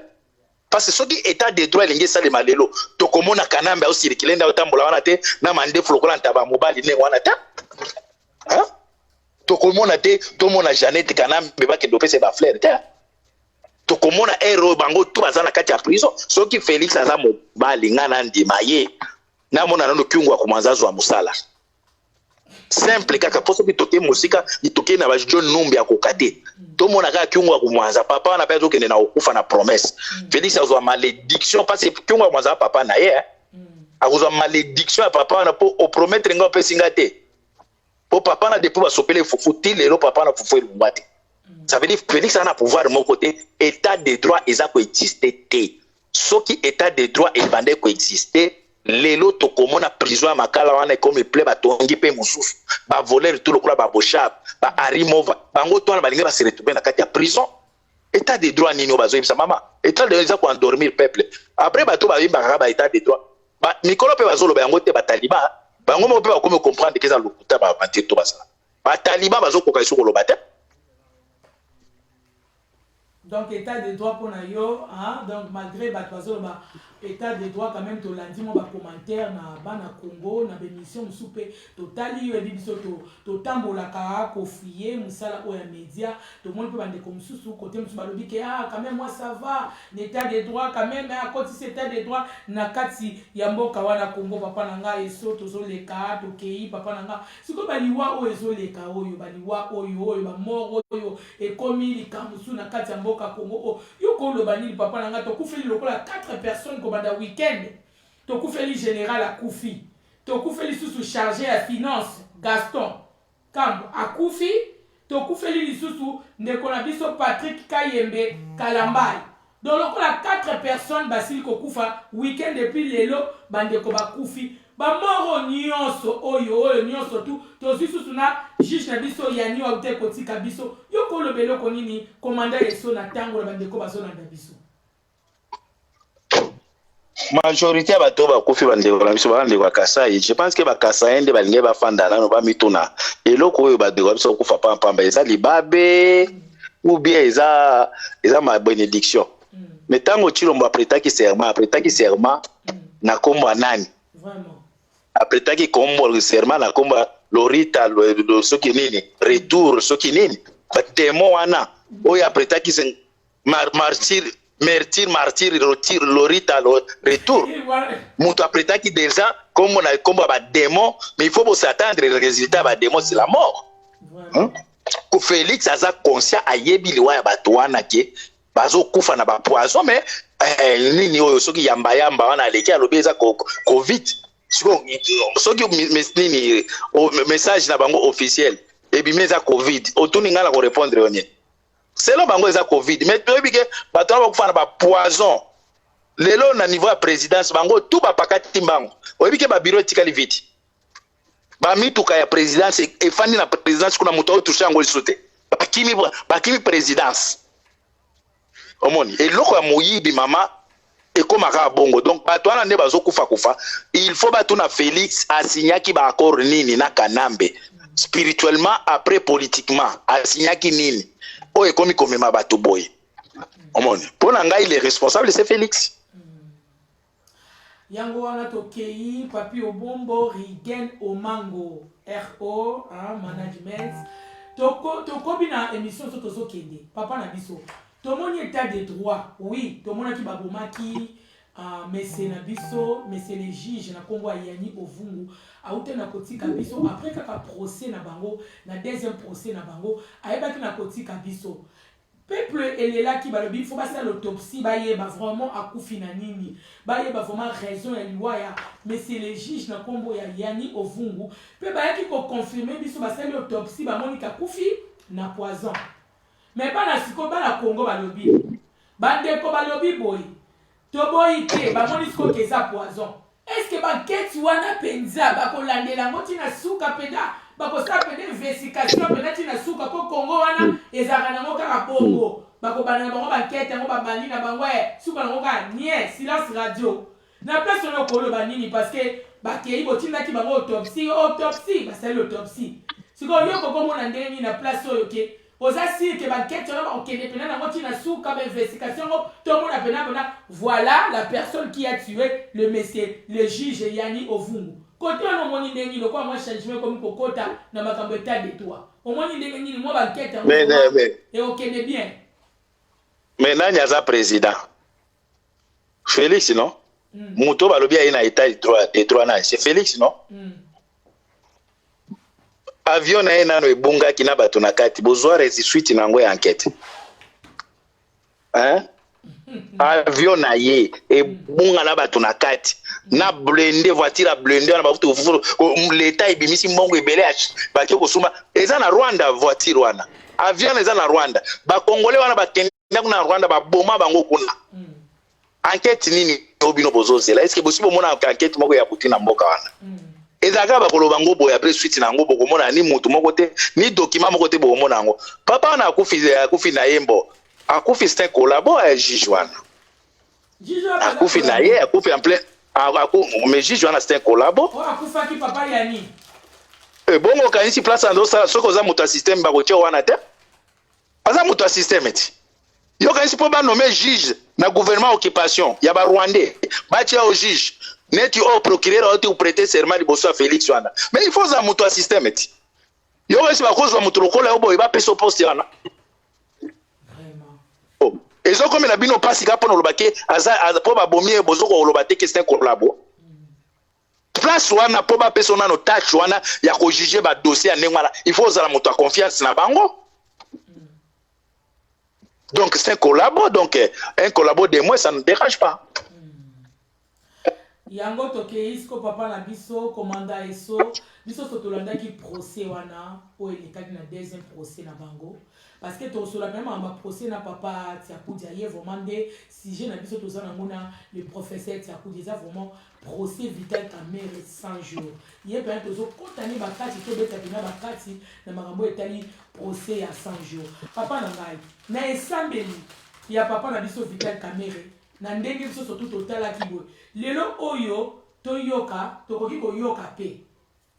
parce que soki état de droit lingi sale malelo to komona Kanambe au circuler nda otambola wana te na mande flokola ntaba mobali ne wana ta hein to komona te to mona Jeannette Kanambe ba ke dopese ba fleur te to komona héros bango to bazana kati ya prison soki Félix aza mobali ngana ndima ye na mona nano kyungwa kumanzazo wa musala simple kaka poso bitoke musika bitoke na ba John Numbi akokate to mona kaka kyungwa kumwanza papa wana pezo kende na okufa na promesse Félix azwa malédiction parce que kyungwa kumwanza papa na ye azwa malédiction ya papa wana po o promettre nga pesinga te po papa na depuis ba sopele fufu lelo papa na fufu elumbate ça veut dire Félix a na pouvoir mon côté état de droit eza ko exister te soki état de droit e bande ko exister lelo to komona prison ya makala wana comme ple batongi pe mususu ba voler tout le quoi ba Boshab ba Arimova bango to na balinga ba se retrouver na kati ya prison état de droit nini bazo yebisa mama état de droit ko endormir peuple après bato ba yimba ba état de droit ba mikolo pe bazolo ba yango te ba taliban bango mo pe ba comme comprendre que ça lokuta ba banté to basa ba taliban bazo ko kaiso ko lobata donc état de droit pour yo hein donc malgré ba bazolo ba état de droit quand même to lundi mo ba commentaire na bana Congo na bémission soupe totali yo biso to tambola ka ko fier musala o ya média to monde peut bande comme sous côté musu balobi ke quand même moi ça va l'état de droit quand même à côté cet état de droit na kati ya mboka wana Congo papa nanga eso tozo leka to kei papa nanga siko baliwa o ezo leka oyo baliwa oyo ba mort oyo e komi likamusu na kati ya mboka Congo o yo ko lo bani papa nanga to kufeli lokola 4 personnes banda week-end to kufeli général akufi to kufeli susu chargé à finance Gaston Kambo akufi to kufeli lisusu ndeko na biso Patrick Kayembe Kalambai donc lokola 4 personnes basili ko kufa week-end depuis lelo bandeko bakufi ba moro nyonso oyo nyonso to susu na juge na biso yani wa te kotika biso yo ko lobelo ko nini commandant eso na tango na bandeko bazona na biso majorité bato ba kofi bande ba biso ba ndeko Kasai je pense que ba Kasai ende balinge ba fanda na no ba mituna eloko oyo ba de ba biso kufa pamba eza libabe ou bien eza ma bénédiction mais tango Chilombo apretaki serment na kombo nani vraiment apretaki kombo serment na kombo Lorita lo soki nini retour soki nini ba demo wana oyo apretaki martyr Lorita retour mutu apretaki déjà comme on a combat ba démon mais il faut s'attendre le résultat ba démon c'est la mort ko Félix aza conscient ayebi liwa ya bato wana ke bazo kufa na ba poison mais nini oyo soki yamba wana aleki alobi eza covid soki nini message na bango officiel ebi eza covid otuni ngala ko répondre onye selon bango eza covid mais toyebi ke bato ba kufa na ba poison lelo na niveau ya présidence bango tout ba pakati mbango oyebi ke ba bureau etikali vite ba mituka ya présidence efandi na présidence kuna muto oyo touché ngo lisote bakimi présidence omoni eloko ya moyibi mama ekomaka bongo donc bato wana nde bazokufa il faut bato na Félix asignaki ba accord nini na Kanambe spirituellement après politiquement asignaki nini oyo ekomi komema bato boye Pour ngai il est responsable c'est Félix. Yango wana tokei papi obombo Rigen Omango RO management toko bina émission so tozo kende papa na biso tomoni état de droit oui tomona ki babomaki messe na biso messe les juges na kombo ayani ovungu aute na kotika biso après kaka procès na bango na deuxième procès na bango ayebaki na kotika biso peuple elela ki balobi faut passer l'autopsie bayeba vraiment akufi na nini bayeba vraiment raison ya liwa ya mais c'est les juges na kombo ya yani ovungu pe bayaki ko confirmer biso basali l'autopsie bamoni kakufi na poison mais bana siko bana Congo balobi bandeko balobi boy toboyi te bamoni siko keza poison est-ce que banquête wana penza bakolandela ngoti na suka peda bakosala pede investigation pena tina suka po Congo wana ezaka nango kaka bongo bakobana na bango banquête yango babandi na bango suka nango kaka nie silence radio na place ono koloba nini parce que bakei botindaki bango autopsie basali autopsie sikoyo yo kokomona ndenge nini na place oyo ke oza sire ke banquête wana bakokende pena nango tina suka bainvestigation yango tomona pena voilà la personne qui a tué le monsieur le juge Yani Ovungu. Côté on moni ndenge le quoi moi changement comme kokota na makambo état de toi. On moni ndenge ni moi banquête mais et okende bien. Mais nani aza président? Félix non? Muto balobi na état de droit na c'est Félix non? Avion na ena no ebunga kina bato na kati bozwa suite na ngo ya enquête. Hein? Avion na ye ebunga na bato na kati na blende voiture blende na bafutu l'état ebimisi mbongo ebele baki kosuma eza na Rwanda voiture wana avion eza na Rwanda ba congolais wana bakende na Rwanda ba boma bango kuna enquête nini obino bozozela est-ce que bosibo mona enquête moko ya butina mboka wana ezaka ba koloba ngo boya après suite na ngo bokomona ni mutu moko te ni document moko te bokomona ngo papa na akufi na yembo akufi c'est un collabo à juge wana akufi na ye akufi en plein mais juge wana c'est un collabo akufa ki papa yani bongo kanisi place ando sala soko za mutu système ba kotia wana te aza mutu système ti yo kanisi po ba nommer juge na gouvernement occupation ya ba rwandais ba tia au juge net au procureur au prêter serment de bosso Félix wana mais il faut za mutu système ti yo kanisi ba kozwa mutu lokola obo ba peso poste wana et ça comme la bino passe ka pono lobake aza po ba bomie bozoko lobate que c'est un collabo place wana po ba persona no touch wana ya ko juger ba dossier ndengala il faut za la moto confiance na bango donc c'est un collabo donc un collabo de moi ça ne dérange pas yango toke isko papa na biso commanda eso biso sotolanda ki procès wana o elikaki na deuxième procès na bango parce que tout cela même en procès na papa Tiakoudi aye vraiment des sujet na biso toza na mona le professeur Tiakoudi ça vraiment procès Vital Kamerhe 100 jours yé peut tozo kontani bakati to beta bina bakati na makambo etali procès à 100 jours papa na ngai na esambeli ya papa na biso Vital Kamerhe na ndenge biso surtout totala kibo lelo oyo toyoka tokoki koyoka pe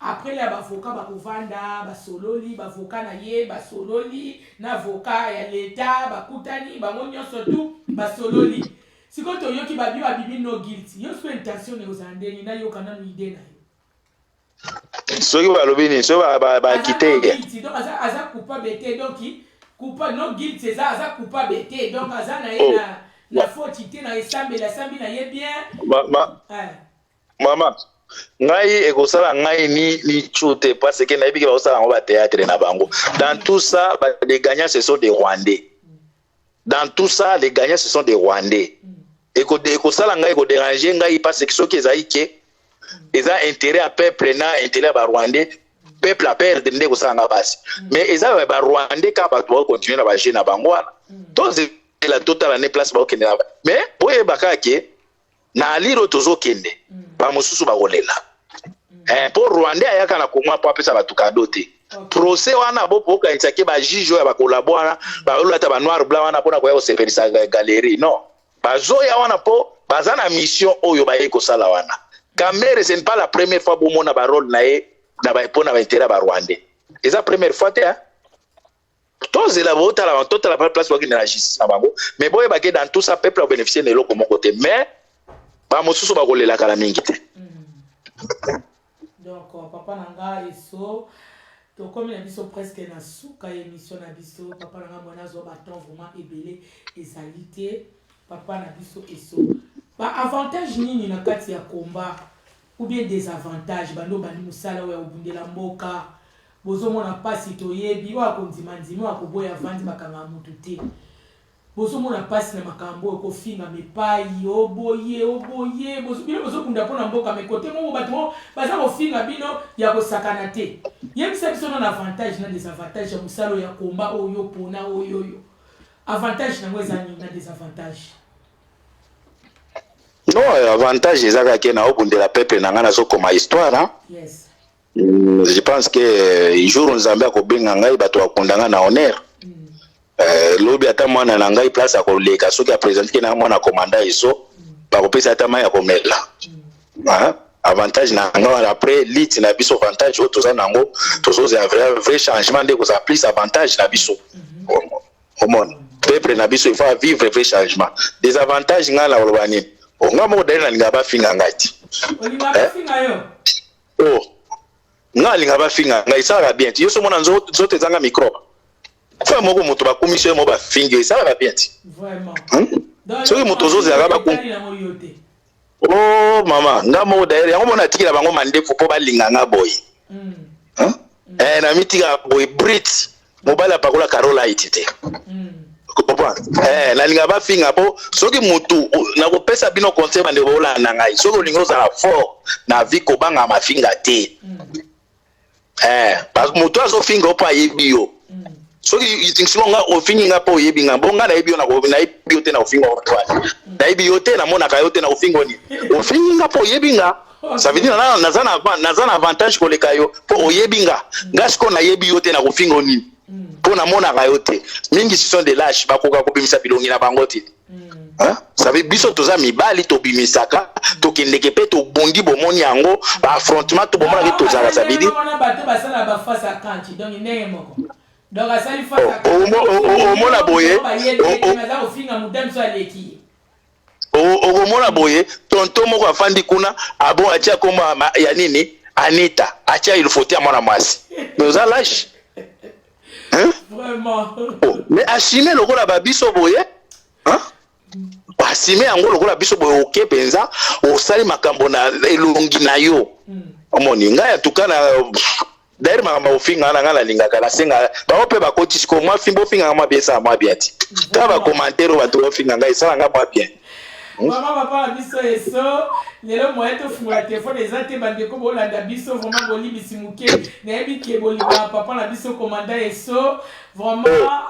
après les avocats bakovanda basololi bavocat na ye basololi na avocat ya l'état bakutani bango nyonso tout basololi siko toyoki babibi no guilty yo so intention ne ozandeni na yoka na idée na yo soki balobi ni so ba quitter donc aza coupable te donc coupable no guilty aza coupable te donc aza na ye na faute te na esambi na ye bien mama ngai ekosala ngai ni chute parce que nayebi ke bakosala yango batéâtre na bango dans tout ça les gagnants ce sont des Rwandais dans tout ça les gagnants ce sont des Rwandais ekosala ngai ekoderange ngai parce que soki ezali ke eza intérêt à peuple na intérêt ba Rwandais peuple à perdre nde kosala nga basi mais eza ba Rwandais ka bato bakontinue na bagene na bango wana donc la totale année place bakokende na mais boyeba kaka ke na liro tozokende ba mosusu bakolela pour Rwanda ayaka na Congo po apesa batu kado te procès wana boka insaki ba juge ya bakolabora ba olata ba noir blanc wana pona koya koseperisa galerie non bazoya wana po baza na mission oyo ba yeko sala wana Kamerhe ce n'est pas la première fois bomona ba rôle na ye na ba pona ba intérêt ba Rwandais eza première fois te tous la vote à la toute la place où il y a la justice na bango mais boye ba dans tout ça peuple a bénéficié de l'eau mon côté mais ba mosusu ba kolela kala mingi te donc papa nanga eso to comme la biso presque na suka émission na biso papa nanga mona zo baton vraiment ebelé ezalité papa na biso eso ba avantage nini na kati ya combat ou bien désavantage bando bani musala wa obundela mboka bozo mona pasi to yebi wa kondima ndima wa koboya vandi bakanga mutu te bozo mona pasi na makambo ko finga mepai oboye bozo kunda pona mboka me kote mo bato baza ko finga bino ya ko sakana te yem biso na avantage na désavantage ya musalo ya combat oyo pona oyo avantage na ngweza ni na désavantage. Non, avantage ezaka ke na obundela peuple na ngana zo comme histoire hein. Yes. Je pense que jour nzambe akobenga ngai bato bakundanga na honneur. Lobi ata mwana na ngai place akoleka soki a présenter na mwana commandant iso bakopesa ata mai akomela. Hein? Avantage na ngai après lit na biso avantage o toza nango tozo un vrai changement de ko plus avantage na biso. Omon. Peuple na biso il faut vivre vrai changement. Des avantages ngala olobani. Nga mo dali na linga ba finga ngati. Olinga ba finga yo. Oh. Nga linga ba finga nga isala bien. Yo so mona nzote zanga microbe. Fa moko moto ba commission mo ba finga isala bien. Vraiment. So ki moto zoze aga ba ko. Oh mama, nga mo dali yango mona tikila bango mandefu po ba linga nga boy. Na mitika boy Brit. Mobala pakola Carola itite. Na linga ba finga po soki mutu na ko pesa bino conseil bande bola na ngai soki lingo za fort na vie ko banga mafinga te parce que mutu azo finga po ayebi yo soki itinksimo nga ofingi nga po yebi nga bonga na yebi yo na ko na yebi yo te na ofinga o toi na yebi yo te na mona ka yo te na ofingo ni ofingi nga po yebi nga ça veut dire na avantage ko leka yo po oyebi nga ngasko na yebi yo te na ofingo ni pour na mona rayote mingi ce sont des lâches bakoka ko bimisa bilongi na bango te hein ça veut biso toza mibali to bimisaka to kendeke pe to bondi bomoni yango ba affrontement to bomona ke toza la sabidi on bato basala ba face à kanti donc ndenge moko donc asali face à o mona boye o finga mudem so aleki o mona boye tonto moko afandi kuna abo acha koma ya nini Anita acha il faut mwana mwasi nous a lâche. Hein? Vraiment. Oh, mais assumer le rôle babiso boye hein assumer en gros le rôle babiso boye OK penza o sali makambo na elongi na yo omoni ngai atukana d'ailleurs makambo ofinga na ngala linga kala senga ba ope ba koti ko moi fimbo finga ma biesa ma biati ka ba commentaire ba to finga ngai sala nga ma bien. Maman papa biso eso lelo moyen to funga téléphone ezate bande ko bolanda biso vraiment boli bisimuke na yebi ke boli papa na biso commandant eso vraiment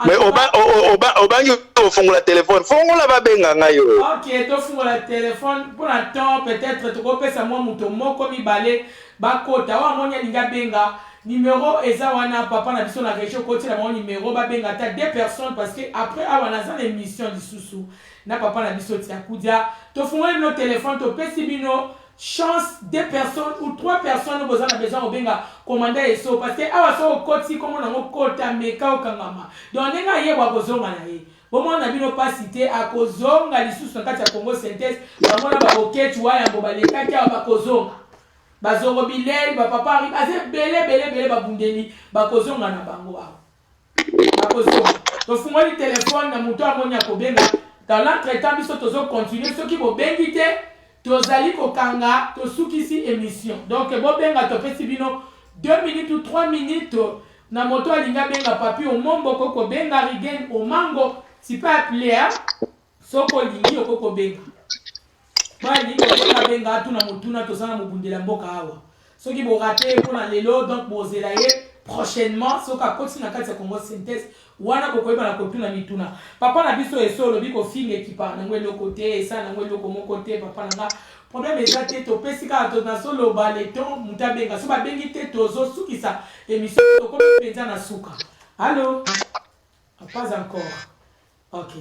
mais oba nyo funga téléphone funga ba benga ngayo. OK to funga téléphone pour un temps peut-être to ko pesa moi muto moko mibale ba kota wa monya linga benga numéro eza wana papa na biso na région côté la mon numéro ba benga ta deux personnes parce que après awana za l'émission du Sousou na papa na biso tia kudia to fungoli no téléphone to pesi bino chance deux personnes ou trois personnes vous avez besoin obenga commander eso parce que awa so koti comme na ngokota meka okangama donc nenga ye wa kozonga na ye bomo na bino pas cité a kozonga lisusu na kati ya Congo synthèse bamona ba oketi wa ya bobaleka kia ba kozonga bazongo bileli ba papa ari ase bele ba bundeli ba kozonga na bango awa ba kozonga to fungoli téléphone na muto amonya kobenga dans l'entretemps biso tozo continuer ceux qui bo bengi te tozali kokanga to sukisi émission donc bo benga to pesi bino 2 minutes ou 3 minutes na moto alinga benga papi au mombo koko benga rigen au mango si pas appelé hein soko lingi okoko benga bali ko benga tu na mutuna to sana mobundela mboka awa soki bo raté pona lelo donc bozela ye prochainement soka koti na kati ya Congo synthèse wana kokoyeba na kotuna mituna papa na biso esolo biko finga ekipa na ngwelo côté esa na ngwelo komo côté papa na nga problème ezate to pesika to na solo baleton mutabenga so ba bengi te tozo sukisa émission to ko penza na suka allô pas encore OK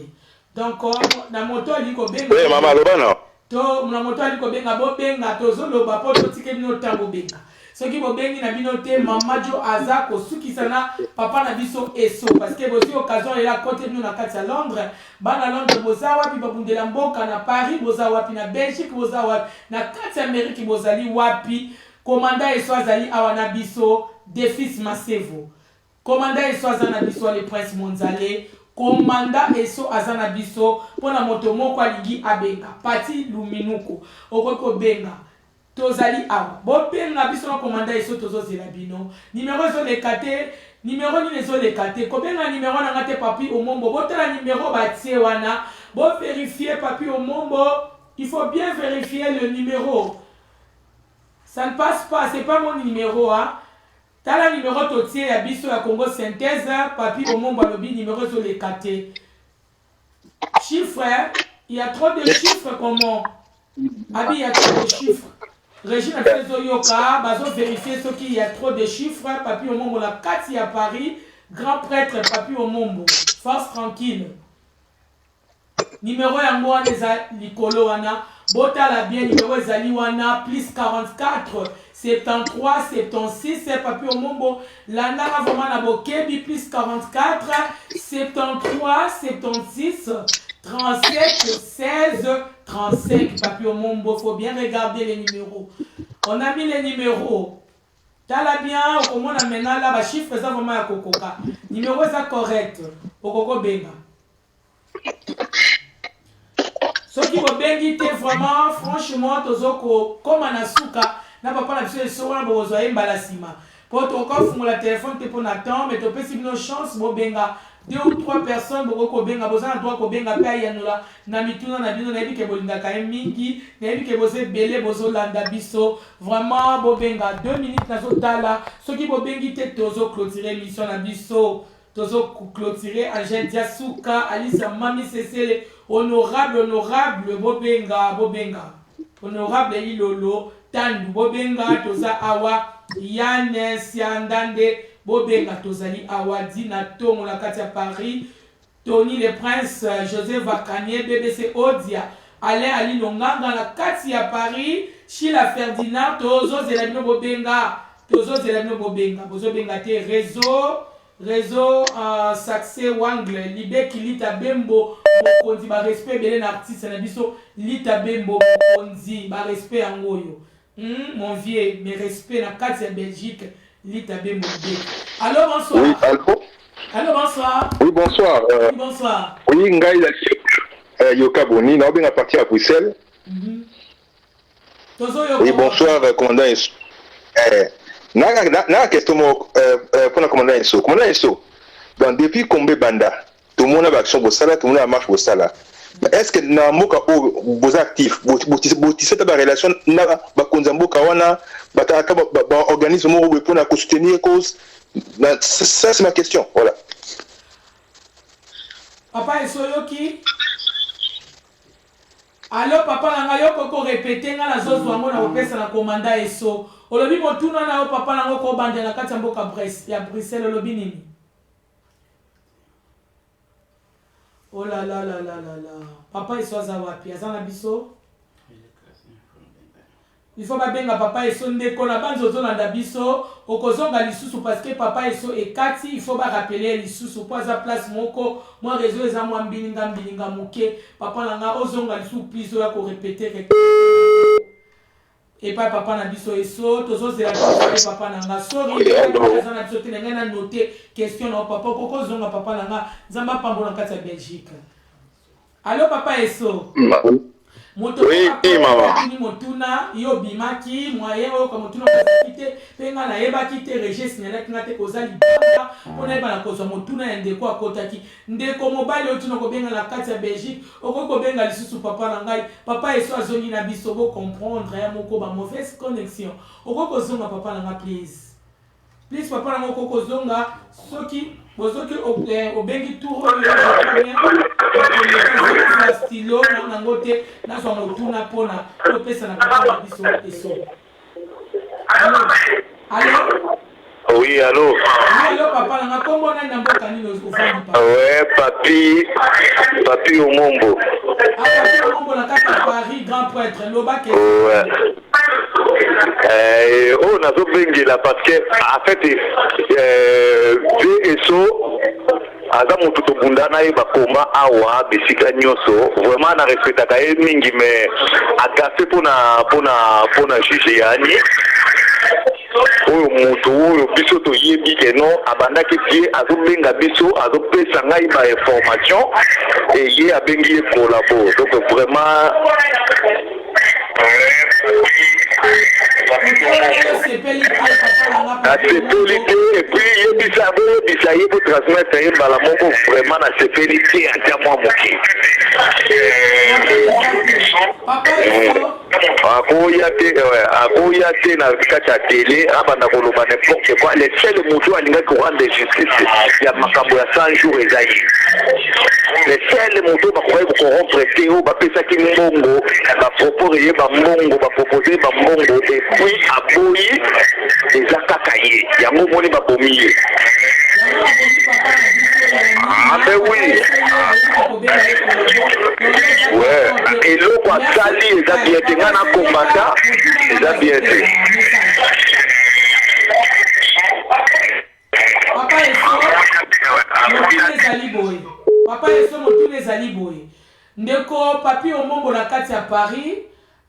donc na moto liko benga oui maman lobana to na moto liko benga bo benga tozo loba po to tikeli no tango benga Ce qui vous bengi na binote Maman Jo Aza kosukisa na papa na biso eso parce que bosi occasion est là côté nous na kati à Londres bana Londres boza wapi babundela mboka na Paris boza wapi na Belgique boza wapi na kati Amérique bozali wapi commandant eso azali awana biso Defis Masevo commandant eso azana biso le prince Monzale commandant eso azana biso pona moto moko alingi abenga Pati Luminuko okoko benga tozali awa bopenga biso na commandant eso tozozela bino numéro zo le kate numéro ni zo le kate kobenga numéro na ngate papi omombo botala numéro batie wana bo vérifier papi omombo il faut bien vérifier le numéro ça ne passe pas c'est pas mon numéro hein tala numéro totie ya biso ya Congo Synthèse papi omombo alobi numéro zo le kate chiffre il y a trop de chiffres comment abi il y a trop de chiffres Régine a fait Zoyoka, bazo vérifier ce qu'il y a trop de chiffres, papi au Mombo, la Kati à Paris, grand prêtre, papi au Mombo, force tranquille. Numéro yango wana likolo wana, bota la bien numéro ezali wana, plus 44, 73, 76, papi au Mombo, landa vraiment na bokebi, plus 44, 73, 76, 37, 16, 35, papi au Mombo, faut bien regarder les numéros. On a mis les numéros. T'as bien, au moins on a maintenant là, les chiffres, ça vraiment à Kokoka. Numéro ça correct. Au Koko Benga. Ce qui va bengi vraiment, franchement, tozoko, comme en asuka, n'a pas la piscine, sur un beau zoé mbalasima. Pour ton coffre, mon téléphone, t'es pour n'attendre, mais tu peux si une chance, bon benga. 2 ou 3 personnes boko benga bozana droit ko benga pa yanula na mituna na bino na bike bolinga ka mingi na bike boze belé bozo landa biso vraiment bo benga 2 minutes na zotala soki bo bengi te tozo clôturer mission na biso tozo clôturer Angel Diasuka Alice Mami Cecile honorable bo benga honorable Ilolo Tandu bo benga toza awa Yann Siandande Bobenga tozali awadi na tongo la kati ya Paris Tony le Prince Joseph Vakanie BBC Odia Alain Ali Longanga la kati ya Paris Sheila Ferdinand tozo zelabino bobenga bozo benga te réseau Saxe Wangle Libe Kilita Bembo mokonzi ba respect belé na artiste na biso Lita Bembo mokonzi ba respect angoyo mon vieux mes respect na kati ya Belgique Lita Bembo. Allô, bonsoir. Oui, allô. Allô, bonsoir. Oui, bonsoir. Oui, bonsoir. Oui, Ngai Yoka Boni, na bien parti à Bruxelles. Oui, bonsoir, commandant Esso. Na question pour le commandant Esso. Commandant Esso, donc depuis combien banda, tout le monde a action pour ça, tout le monde a marche pour ça là. Est-ce que na moka vos actifs, vos cette relation na ba konzamboka wana bataka ba organisme mo pour na soutenir cause ça c'est ma question voilà. Papa Esoyoki. Allô papa nanga yoko ko répéter nga na zozo ngo na opesa na commandant Eso. Olobi motuna na yo papa nanga ko bande na kati mboka Bruxelles olobi nini? Oh là là là là là là. Papa Eso azawapi azana biso. Il faut pas benga papa Eso ndeko na banzo zolanda biso okozonga lisusu parce que papa Eso et kati il faut pas rappeler lisusu pour za place moko moi réseau eza moi mbilinga moke papa nanga ozonga lisusu plus ya ko répéter et pas papa na biso Eso tozozela papa nanga sorry azana biso te na noter question na papa koko zonga papa nanga zamba pambo na kati ya Belgique. Allô papa Eso. Moto oui, maman. Ni motuna yo bimaki moyen o comme motuna kite penga na yeba kite registre na ngate kozali banda pona yeba na kozwa motuna ndeko akotaki ndeko mobile o tuna ko benga na kati ya Belgique okoko benga lisusu papa na ngai papa Eso azongi na biso bo comprendre ya moko ba mauvaise connexion okoko zonga papa na nga please papa na okoko zonga soki bozoki obengi tour stilo na ngote na so motuna pona opesa na papa biso Eso. Allô? Oui, allô. Allô papa na kombo na mboka nini ofandi papa? Ouais, papi Omombo. Papi Omombo na kati ya Paris grand prêtre lobake. Ouais. nazo bengela parce que en fait VSO aza mutu tobunda na ye bakoma awa bisika nyonso vraiment na respectaka ye mingi mais agafe pona juge yani oyo mutu oyo biso toyebi ke non abandaki ye azobenga biso azopesa ngai ba information et ye abengi ye collabo donc vraiment asepelite et puis yebisa ye kotransmettre ye mbala moko vraiment na sepelite ata mwa moki akoya te na kati ya tele abanda koloba n'importe quoi le seul moto alingaki rendre justice ya makambo ya 100 jours eza ye le seul moto bakoki kokorompre te oyo bapesaki mbongo bapropose ye bambongo bapropose bambongo epuis aboyi eza kaka ye yango moni babomi ye mais oui ouais eloko asali eza bien te nga na kombata eza bien te papa eso motuna ezali boye ndeko papi omombo na kati ya Paris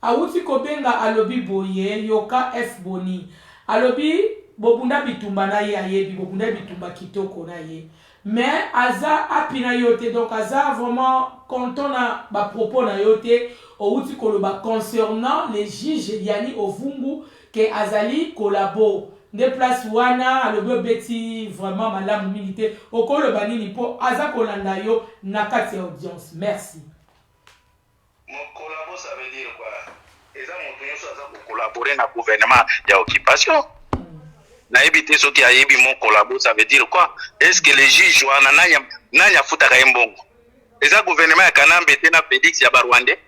awuti kobenga alobi boye yoka F Boni alobi bobunda bitumba na ye ayebi bobunda bitumba kitoko na ye mais aza apina yote donc aza vraiment content na ba propos na yote outi koloba concernant les juges yani ovungu ke azali collabo de place wana alobi beti vraiment malamu milité okoloba nini po aza kolanda yo na kati ya audience. Merci. Mon collabo ça veut dire quoi? Eza moto nyonso aza ko collaborer na gouvernement ya occupation. Na ebité soki ayebi mon collabo ça veut dire quoi? Est-ce que les juges wana nanya futaka embongo? Eza gouvernement ya Kanambe te na Félix ya Barwande?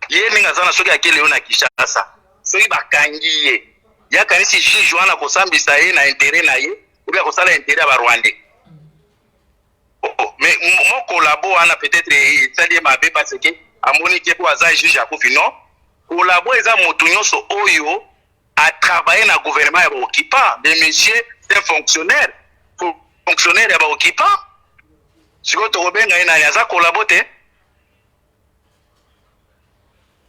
Ye ninga zana soki akele yo na Kinshasa. Soki bakangi ye. Ya kanisi juge wana kosambisa ye na intérêt na ye, ou bien kosala intérêt ya Barwande. Mais mon collabo wana peut-être sali mabe parce que amoni ke po aza juge akufi non. Collabo eza moto nyonso oyo a travaillé dans le gouvernement et occupant. Mais monsieur, c'est un fonctionnaire. Fonctionnaire et occupant. Si vous avez collaboré,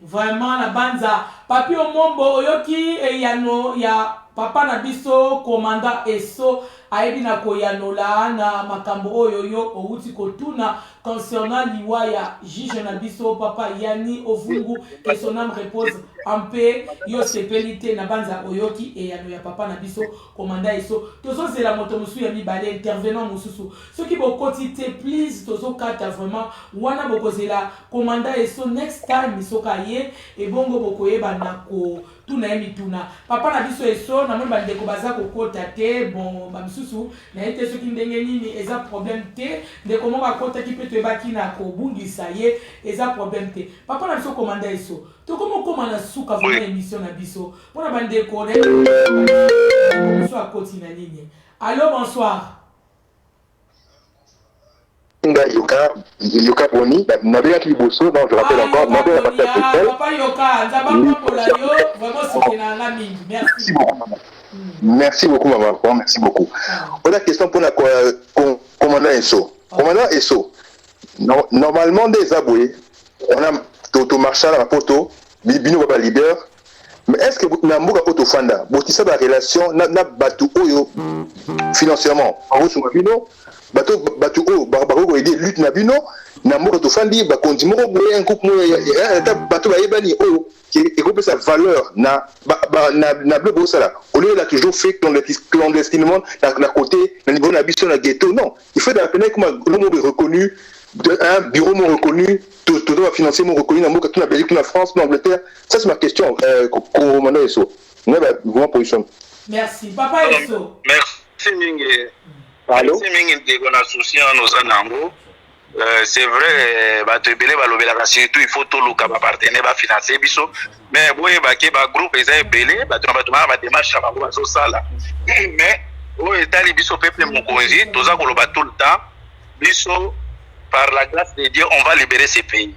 vraiment la banza papi omombo oyoki eyano ya papa na biso commandant eso ayebi na koyanola na makambo oyo yo outi kotuna concernant liwa ya juge na biso papa yani ovungu que son âme repose en paix yo sepelite na banza oyoki eyano ya papa na biso commandant eso tozo zela moto musu ya mibale intervenant mususu soki bokoti te please tozo kata vraiment wana bokozela commandant eso next time soka ye e bongo bokoyeba na ko tuna emituna papa na biso eso na moni bandeko baza kokota te bon bamisusu na ete soki ndenge nini eza problème te ndeko moko akota ki pe toyebaki na kobungisa ye eza problème te papa na biso commandant eso tokomo koma na suka vraiment émission na biso mpona bandeko biso akoti na ligne. Allô, bonsoir. Yoka Boni, Nabéa Kibosso, non, je rappelle encore, Nabéa Papa Yoka, merci beaucoup, maman. Merci beaucoup, maman. Bon, merci beaucoup. On a une question pour la commandant Esso. Commandant Esso, normalement, des aboués, on a Toto Marshall à la photo, Bino Baba Leader, mais est-ce que vous n'avez pas de fanda? Vous avez une relation, n'a pas de financièrement. En gros, Bino, batu o barbago aider lutte na bino na moko to fandi ba kondimo boye un couple ta batu ba yebani o qui regroupe sa valeur na na bleu bosala au lieu là toujours fait clandestinement na côté na niveau na biso na ghetto non il faut d'appeler comme le mot reconnu un bureau non reconnu tout doit financer mon reconnu na moko tout na Belgique na France na Angleterre ça c'est ma question commandant Eso on va voir position. Merci papa Eso. Merci Mingi. Allô? C'est vrai, surtout il faut tout le cas partenaire va financer biso mais boye ba ke ba groupe eza ebele ba ba démarche ba ba so sala mais o etali biso peuple mokonzi toza koloba tout le temps biso par la grâce de Dieu on va libérer ces pays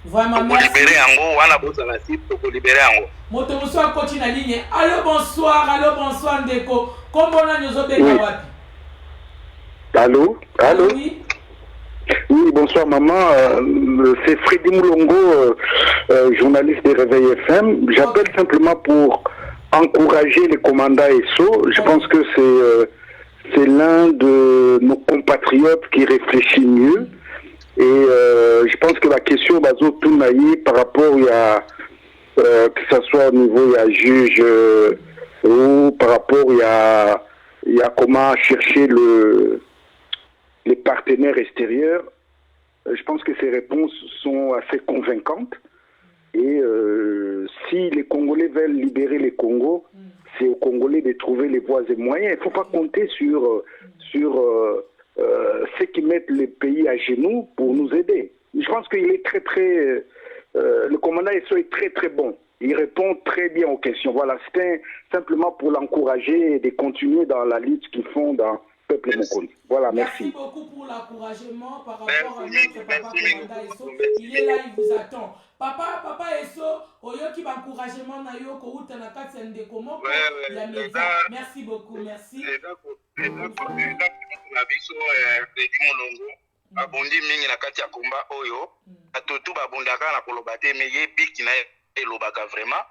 Vraiment, merci. Libérer yango, wana bosa la site, pour libérer yango. Moto bonsoir, coach na ligne. Allô, bonsoir, Ndeko. Comment on a nous obéi wapi? Allô? Allô? Oui. Oui, bonsoir maman. C'est Freddy Moulongo, journaliste des Réveil FM. J'appelle simplement pour encourager les commandants ESSO. Je pense que c'est l'un de nos compatriotes qui réfléchit mieux. Et je pense que la question Bazo Tounaï par rapport que ce soit au niveau il y a juge ou par rapport il y a comment chercher les partenaires extérieurs, je pense que ces réponses sont assez convaincantes. Et si les Congolais veulent libérer les Congos, c'est aux Congolais de trouver les voies et moyens. Il ne faut pas compter sur ceux qui mettent les pays à genoux pour nous aider. Je pense qu'il est le commandant ESSO est très très bon. Il répond très bien aux questions. Voilà, c'était simplement pour l'encourager et de continuer dans la lutte qu'ils font dans Peuple Mokoni. Voilà, merci. Merci beaucoup pour l'encouragement par rapport à notre papa commandant ESSO. Il est là, il vous attend. Papa ESSO, oyoki encouragement na yo ko uta na kati ndeko moko ya média. Merci beaucoup, merci. Na biso Freddy Moulongo abondi mingi na kati ya komba oyo atoto babondaka na koloba te mais ye biki na elobaka vraiment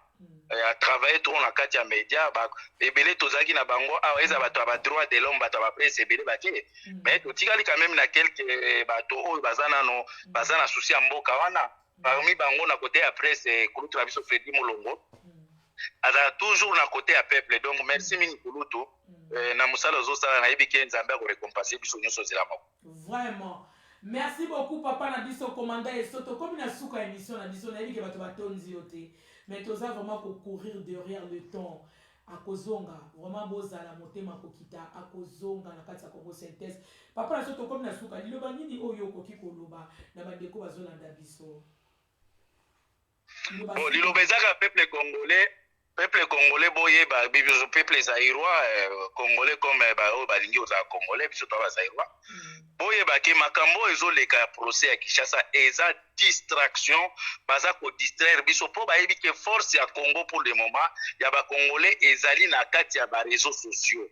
a travaillé trop na kati ya média ba ebele tozaki na bango awa eza bato ba droit de l'homme bato ba presse ebele batie mais totikali quand même na quelques bato oyo bazana souci ya mboka wana parmi bango na côté ya presse kulutu na biso Freddy Moulongo aza toujours na côté ya peuple. Donc merci mingi kulutu na musala zosala na yebike nzambe ko récompenser biso nyonso zela moko. Vraiment. Merci beaucoup papa na biso commandant ESSO to comme na suka émission na biso na yebike bato batonzi yote. Mais toza vraiment ko courir derrière le temps. Akozonga vraiment bozala motema kokita akozonga na kati ya Congo synthèse. Papa na soto comme na suka liloba nini oyo koki koloba na bandeko bazolanda biso. Bon, l'ilobezaka peuple congolais boye ba bibizo peuple zaïrois congolais comme ba balingi oza congolais biso to ba zaïrois boye ba ke makambo ezoleka procès ya Kinshasa eza distraction baza ko distraire biso po ba yebi ke force ya Congo pour le moment ya ba congolais ezali na kati ya ba réseaux sociaux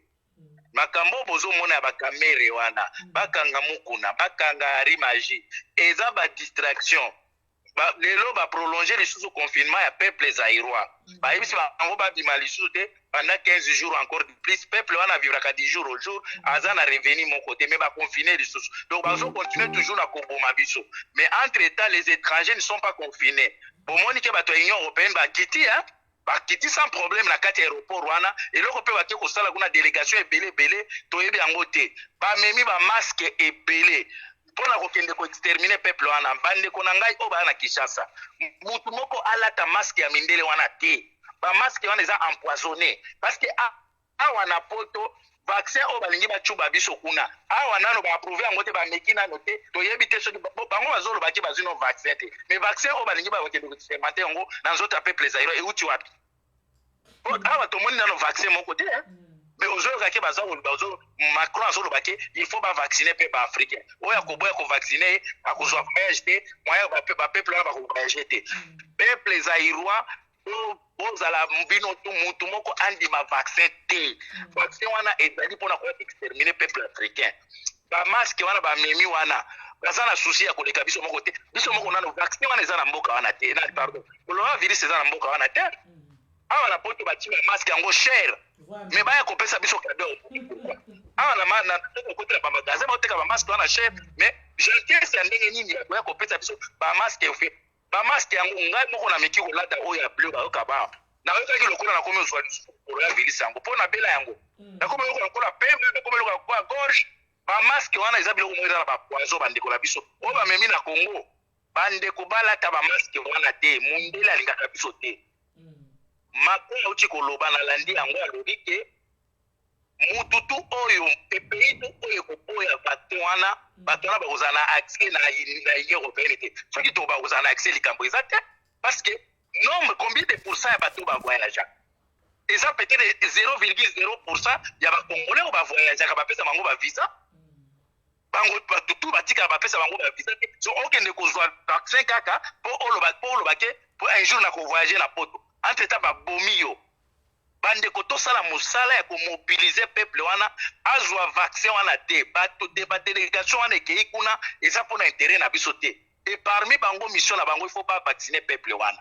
makambo bozo mona ba kamere wana bakanga mukuna bakanga rimaji eza ba distraction lelo ba prolonger les sous confinement ya peuple zaïrois ba yebisi bango ba bima lisusu te pendant 15 jours encore de plus peuple wana vivraka 10 jours au jour aza na revenu mon côté mais ba confiner les sous donc bazo continuer toujours na koboma biso mais entre temps les étrangers ne sont pas confinés bomoni ke bato union européenne ba kiti bakiti sans problème na kati aéroport wana eloko pe bake kosala kuna délégation ebele toyebi yango te bamemi ba masque ebele pona kokende ko exterminer peuple wana bandeko na ngai o ba na Kinshasa mutu moko alata masque ya mindele wana te ba masque wana eza empoisonné parce que awa na poto vaccin o balingi bachuba biso kuna awa nano ba approuver yango te ba mekina no te toyebi te soki bango bazolo baki bazino vaccin te mais vaccin o balingi ba kokende ko expérimenter yango dans autres peuple zaïrois et uti wapi awa to moni nano vaccin moko te mais aujourd'hui que bazo Macron azolo bake il faut ba vacciner peuple africain oya ko boya ko vacciner akozwa voyage te moya ba peuple ba ko voyager te peuple zaïrois bozala mbino tu mutu moko andi ma vaccin te vaccin wana ezali pona ko exterminer peuple africain ba masque wana ba memi wana baza na souci ya koleka biso moko te biso moko nano vaccin wana eza na mboka wana te na pardon kolona virus eza na mboka wana te awa na poto batima masque yango cher mais baya kopesa biso cadeau awa na côté ba magasin ba teka ba masque wana cher mais gentillesse ya ndenge nini ya koya kopesa biso ba masque ofe ba masque yango ngai moko na meki kolata oyo ya bleu ba okaba na okaki lokola na komi oswa ya virus yango pona bela yango na komi lokola pembe na komi lokola kwa gorge ba masque wana eza biloko mo eza na ba poison bandeko la biso o ba memi na Congo bandeko balata ba masque wana te mundele alingaka biso te makolo uti koloba na landi yango alobi ke mututu oyo epeyitu oyo koboya bato wana bakozala na accès na union européenne te soki to bakozala na accès likambo eza te parce que nombre combien de pourcents ya bato bavoyageaka eza peut-être 0,0% ya bacongolais oyo bavoyageaka bapesa bango bavisa bango tout batika ba pesa bango ba visa so okende kozwa vaccin kaka po oloba ke po un jour na ko voyager na poto entre temps ba bomi yo bande ko to sala musala ya ko mobiliser peuple wana azwa vaccin wana te ba délégation wana ke ikuna eza pona intérêt na biso te et parmi bango mission na bango il faut pas vacciner peuple wana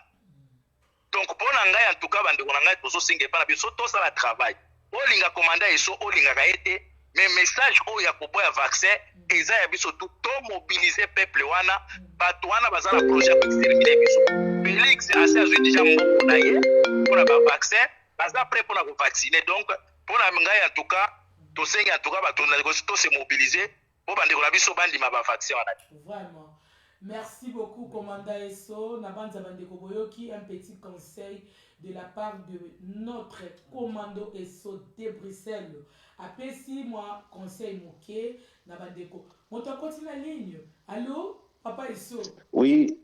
donc pona ngai en tout cas bande ko ngai tozo singe pa na biso to sala travail olinga commandant eso olinga ka ete mais message oya ko boya vaccin eza ya biso tout mobiliser peuple wana bato wana bazala projet pour exterminer biso Félix assez azui déjà moko na ye pour la vaccin baza prêt pour la vacciner donc pour la ngai en tout cas to senga en tout cas bato na to se mobiliser pour bande ko na biso bandima ba vaccin wana vraiment. Merci beaucoup, commandant Esso. Nabanza Bandeko Boyoki, un petit conseil de la part de notre commando Esso de Bruxelles. Après 6 mois, conseil Mouké, Nabandeko. On te continue la ligne. Allô, papa Esso? Oui,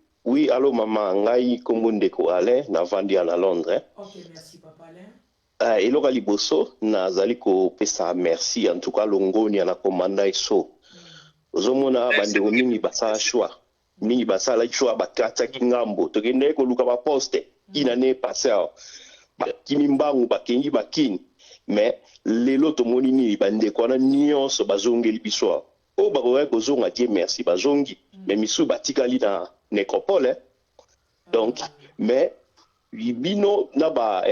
allô, maman. Ngai Kombundeko Alain, Navandi à Londres. Ok, merci, papa Alain. Eloka liboso, nazali ko pesa merci. En tout cas, longoni na commandant Esso. Ozomona bandeko mingi basa choix. Mingi basala choix bakataki ngambo tokende ko luka ba poste inane passeur bakini mbangu bakengi bakini mais lelo tomoni ni bande kona nyonso bazongeli biso o bakoya kozonga tie merci bazongi mais misu batikali na nécropole donc mais bino na ba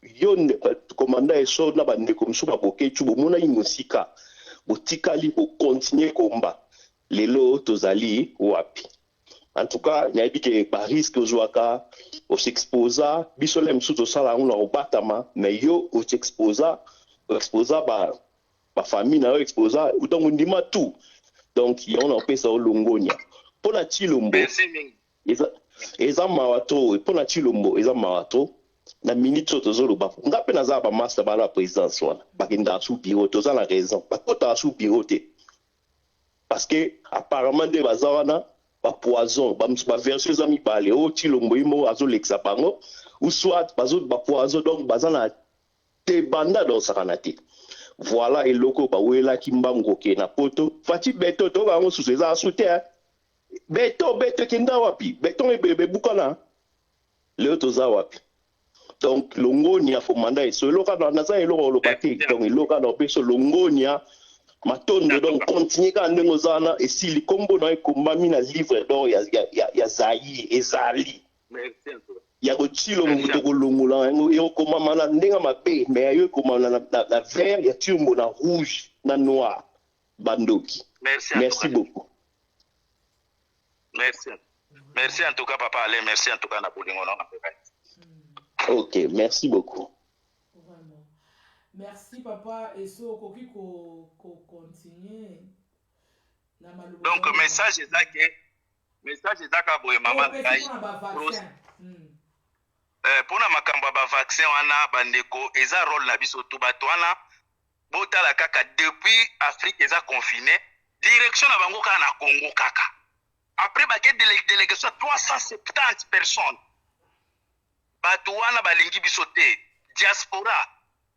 yo commandant eso na bande ko misu baboke tu bomona imosika botikali bo continuer komba lelo tozali wapi. En tout cas, il y a des risques aux ouaka, aux exposa, bisolem sous au salon au batama, mais yo aux exposa ba famille na exposa, ou donc on dit tout. Donc il y en a peu ça au longonia. Pour la chilombo, eza mawato, pour la chilombo, eza mawato. Na minute to zolo ba. Ngape na za ba master ba la présidence wana. Ba kinda sous bureau, to za la raison. Ba kota sous bureau te. Parce que apparemment de bazawana ba poison ba version zami balé o chilombo imo azo lexa bango ou soit bazo ba poison donc bazana te banda dans sakanati voilà et loko ba wela kimbango ke na poto fati beto to bango sous eza soute beto kinda wapi beton e bebe bukana le to za wapi donc longonia fo manda e so loka na za eloko lo bati donc loka na peso longonia matondo donc continue ka ndengo zana et si li kombo na ekombami na livre d'or ya zayi ezali ya ko chilo muto ko longola yo komama na ndenga mabe mais yo komama na vert ya tumbo na rouge na noir bandoki merci beaucoup merci en tout cas papa Alain merci en tout cas na bolingo na ok merci beaucoup. Merci papa et so koki ko continuer na malubo. Donc message ezaka boye mama ngai pona makambo ba vaccin wana bandeko eza rôle na biso to bato wana botala kaka depuis Afrique eza confiné direction na bango kaka na Congo kaka après ba ke délégation 370 personnes bato wana balingi biso te diaspora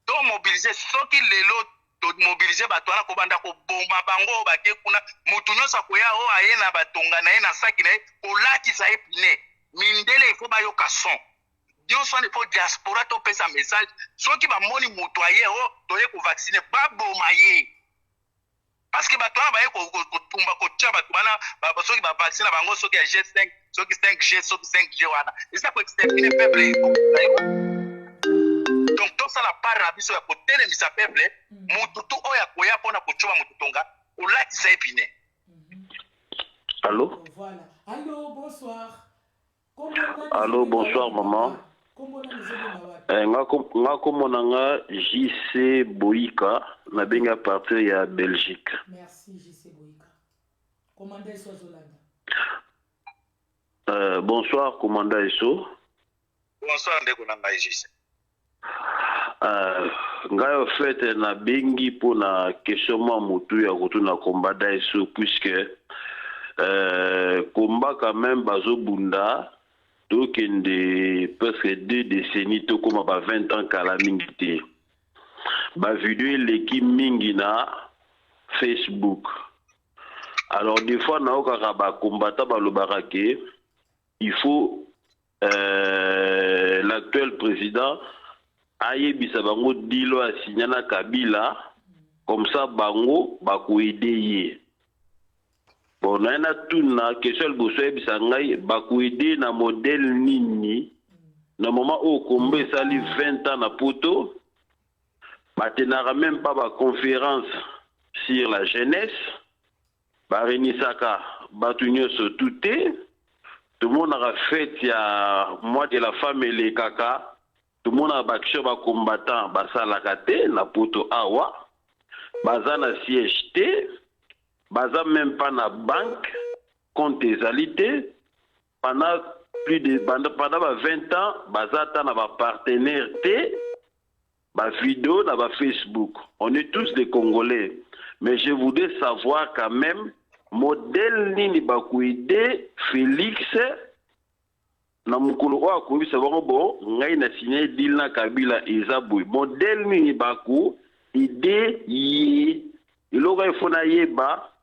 to mobiliser soki lelo to mobiliser bato wana ko banda ko bomba bango ba ke kuna mutu nyosa ko ya o aye na batonga na ye na saki na ye kolaki sa epine mindele il faut ba yo kason Dieu soit il faut diaspora to pesa message soki ba moni mutu aye o to ye ko vacciner ba bomba ye parce que bato wana ba ye ko tumba ko tia bato wana ba soki ba vacciner bango soki ya G5 soki 5G soki 5G wana isa ko exterminer peuple donc tout ça la part na biso ya ko telemisa peuple mututu oya koya pona ko choma mututonga olati sa epine. Allô? Voilà. Allô, bonsoir. Allô, bonsoir maman. Nga komonanga JC Boïka na benga partir ya Belgique. Merci JC Boïka. Commandant Esso Zolanda. Bonsoir commandant Esso. Bonsoir ndeko na ngai JC. Ngai au fait na bengi pour na question moi mutu ya kutuna commandant Esso puisque combat quand même bazo bunda donc de presque 2 décennies to comme ba 20 ans kala mingité ba vidéo l'équipe mingi na Facebook Alors, des fois, combattant il faut l'actuel président aille bisabango dilo a signé na Kabila, comme ça, bango, bako aider. Bon, on a tout na question le bosso bisangai, bako aider na modèle nini, na moment où combe sali 20 ans na poto, batenara même pas ba conférence sur la jeunesse, Barenisaka, Batunyo Sotouté, tout le monde a fait, il y a moi de la femme et les caca, tout le monde a action ba combattant, basa la kate, na poto awa, baza na siège T, baza même pas na banque, compte des alités, pendant plus de, pendant 20 ans, baza ta na ba partenaire T, ba vidéo na ba Facebook. On est tous des Congolais. Mais je voudrais savoir quand même, modèle nini bakuide Félix na mukulu wa kubi sabango bo ngai na signé deal na Kabila ezabui modèle nini baku ide yi iloga ifona yeba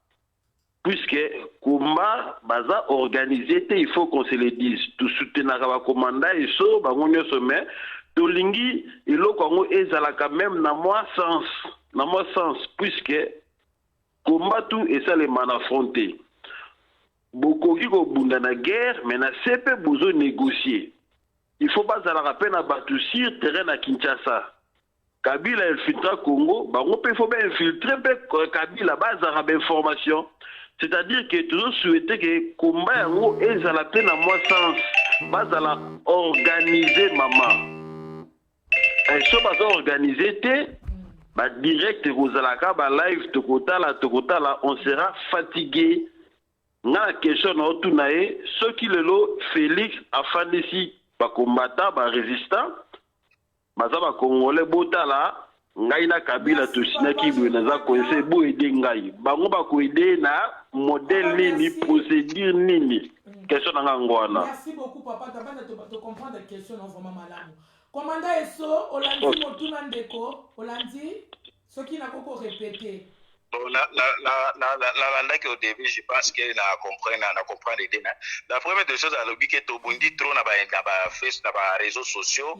puisque combat baza organisé il faut qu'on se le dise tout soutenir ba commandant et so bangonyo sommet tolingi iloko ngo ezala quand même na moi sens puisque combat tout et ça les man affronté. Beaucoup qui ont bunda na guerre, mais na CP besoin négocier. Il faut pas à la peine à battre sur terrain à Kinshasa. Kabila infiltra Congo, bah on peut faut bien infiltrer Kabila base à information. C'est-à-dire que toujours souhaiter que combat en est à la peine à moi sens, base à la organiser maman. Et ça base organiser bah direct Rosalaka bah live tokota là on sera fatigué. Na question na otunae ceux qui le lot Félix afandisi ba combattant ba résistant baza ba congolais botala ngai na Kabila tosinaki bwenaza koinse bo aider ngai bango ba ko aider na modèle nini procédure nini question na ngwana. Merci beaucoup papa tabana to comprendre la question non vraiment malamu. Commandant Eso, Olandi Motuna Ndeko, Olandi, ce qui n'a pas répété. Bon, là, au début, je pense que na comprendre l'idée. La première des choses, c'est que Tobundi trop na Facebook, na réseaux sociaux,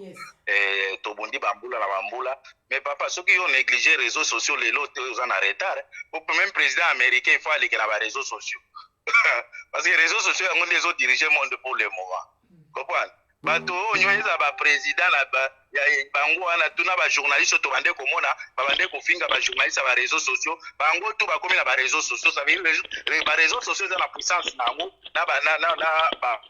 Tobundi bambula na bambula. Mais papa, ceux qui ont négligé les réseaux sociaux, les lots, ils en arrêtent. Même président américain, il faut aller dans les réseaux sociaux. Parce que les réseaux sociaux, les autres dirigeants le monde pour le moment. Comprenez? Bato nyonza ba président la ya bango ana tuna ba journaliste to bande komona ba bande ko finga ba journaliste ba réseaux sociaux bango tout ba komi na ba réseaux sociaux ça veut dire ba réseaux sociaux za la puissance na ngo na ba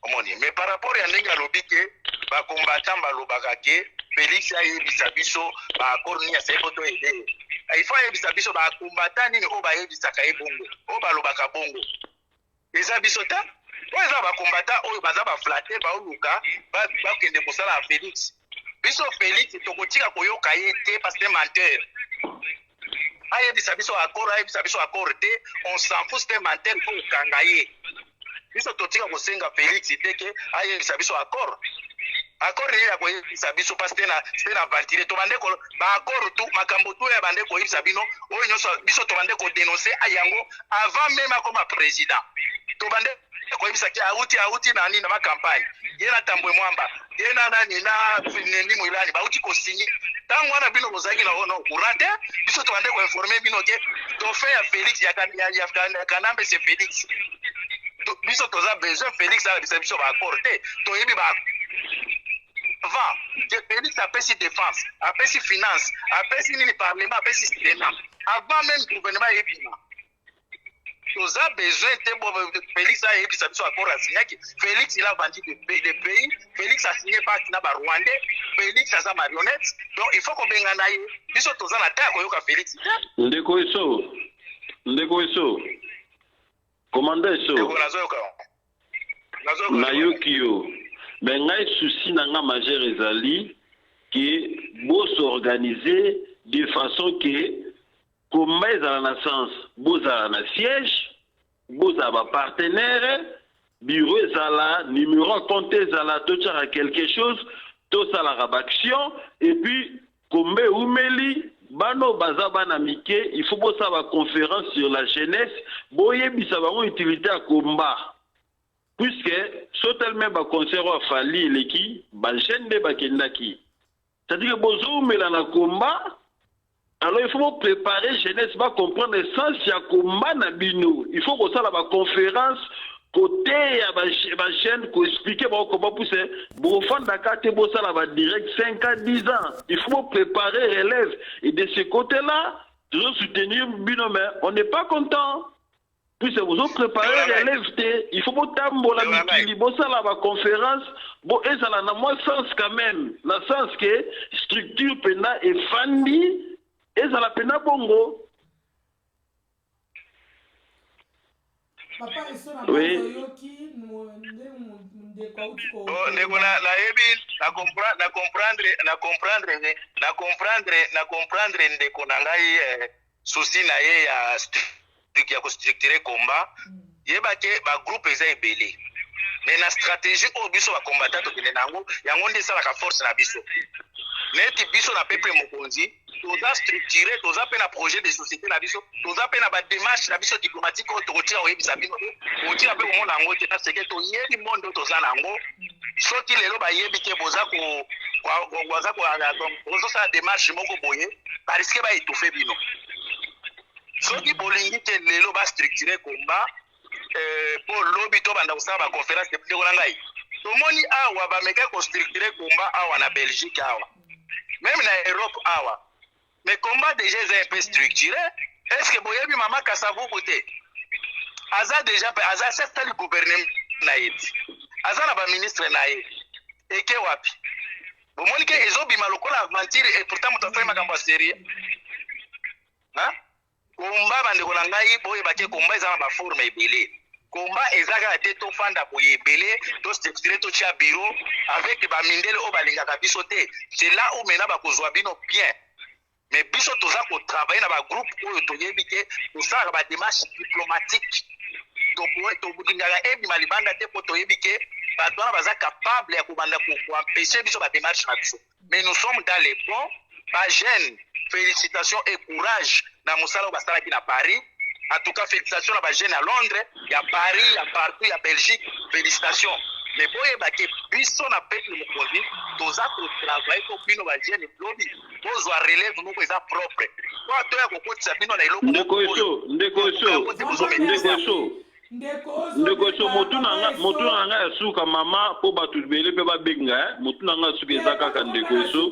omoni mais par rapport ya ndenge lobike ba combattant ba lobaka ke Félix ayi bisabiso ba accord ni ya sepoto ide il faut ayi bisabiso ba combattant ni o ba ayi bisaka e bongo o ba lobaka bongo eza bisota. Ils ont combattu, ils ont flatté, ils ont fait Félix. Biso Félix, tu as dit parce que menteur. On s'en fout, c'est menteur pour Kangaye. Biso Totika Kosenga Félix, c'était que Aïe accord. Accord ni la koyi biso parce que na ventiler to bande ko ba accord tout makambo tout ya bande ko Sabino o nyoso biso to bande ko dénoncer ayango avant même comme président. To bande ko bisaki auti nani na ma campagne yena tambwe mwamba yena nani na ni mwilani ba uti ko signer tango wana bino kozaki na ono kurate biso to bande ko informer bino ke to fait ya Félix ya kanambe c'est Félix biso to za besoin Félix a biso ba accorder to yebi ba avant Félix a payé défense a payé finance a payé ni parlement a payé Sénat avant même gouvernement yebina. Nous avons besoin de Félix a écrit sa accord à signer. Félix il a vendu des pays. Félix a signé par Kinaba Rwandais. Félix a sa marionnette. Donc il faut qu'on bengana. Ils sont tous en attaque avec Félix. Ndeko Eso. Commandant Eso. Nayokiyo. Mais ngai souci nanga majeur ezali que beau s'organiser de façon que comme ils ont la sens, vous avez un siège, vous avez un partenaire, bureau zala, numéro compte zala, tout ça quelque chose, tout ça la rabaction, et puis comme oumeli bano baza bana mike il faut bosa ba conférence sur la jeunesse boyebisa bango utilité ya combat puisque sotelme ba concert wa fali eleki ba jeune de bakendaki c'est-à-dire que bozomela na combat. Alors il faut préparer jeunesse va comprendre le sens ya combat na bino. Il faut que ça la conférence côté ya ba chaîne ko expliquer ba comment pousser bon fan Dakar te bo ça la direct 5 à 10 ans. Il faut préparer relève et de ce côté-là, toujours soutenir bino mais on n'est pas content. Puisque vous avez préparé relève il faut que tambola mikili bo ça la conférence bon et ça na moi sens quand même, la sens que structure pena et fandi et ça la pena bongo. Papa, oui. Na comprendre ndeko na ngai souci na ye ya structurer combat yeba ke ba groupe eza ebele mais na stratégie o biso ba combattant to kene nango yango ndi sala ka force na biso neti biso na peuple mokonzi toza structuré toza pe na projet de société na biso toza pe na ba démarche na biso diplomatique o tokotira o yebisa bino otira pe mo nango te parce que to yebi monde toza nango soki lelo ba yebi ke boza ko waza ko bozo sa démarche moko boye ba risque ba étouffer bino soki bolingi te lelo ba structuré combat pour lobby to banda usaba ba conférence de plutôt ngai tomoni awa ba meka ko structuré combat awa na Belgique awa même na Europe awa mais combat déjà est un peu structuré est-ce que boyebi mama Kasavu côté aza déjà aza certain gouvernement na yeti aza na ba ministre na ye eke wapi bomoni ke ezobi malokola mentir et pourtant mutafai makambo sérieux hein combat bandeko na ngai boye bake combat eza na ba forme ebele combat ezaka te to fanda boye ebele to structurer to chia bureau avec ba mindele o balingaka biso te c'est là où mena ba kozwa bino bien mais biso toza ko travailler na ba groupe oyo toyebi ke tosala ba démarche diplomatique to budingaka ebi malibanda te po toyebi ke bato wana baza capable ya kobanda ko empêcher biso ba démarche na biso mais nous sommes dans les bons ba jeunes félicitations et courage na musala basalaki na Paris. En tout cas, félicitations à ba jeunes à Londres, il y a Paris, il y a partout, il y a Belgique, félicitations. Mais boye ba ke biso na peuple mokonzi, toza ko travailler ko bino ba jeunes lobby, bozwa relève moko eza propre. Kwa to ya kokotisa bino na eloko. Ndeko so motu na nga suka mama po batu bele pe ba benga motu na nga suka ezaka ka ndeko so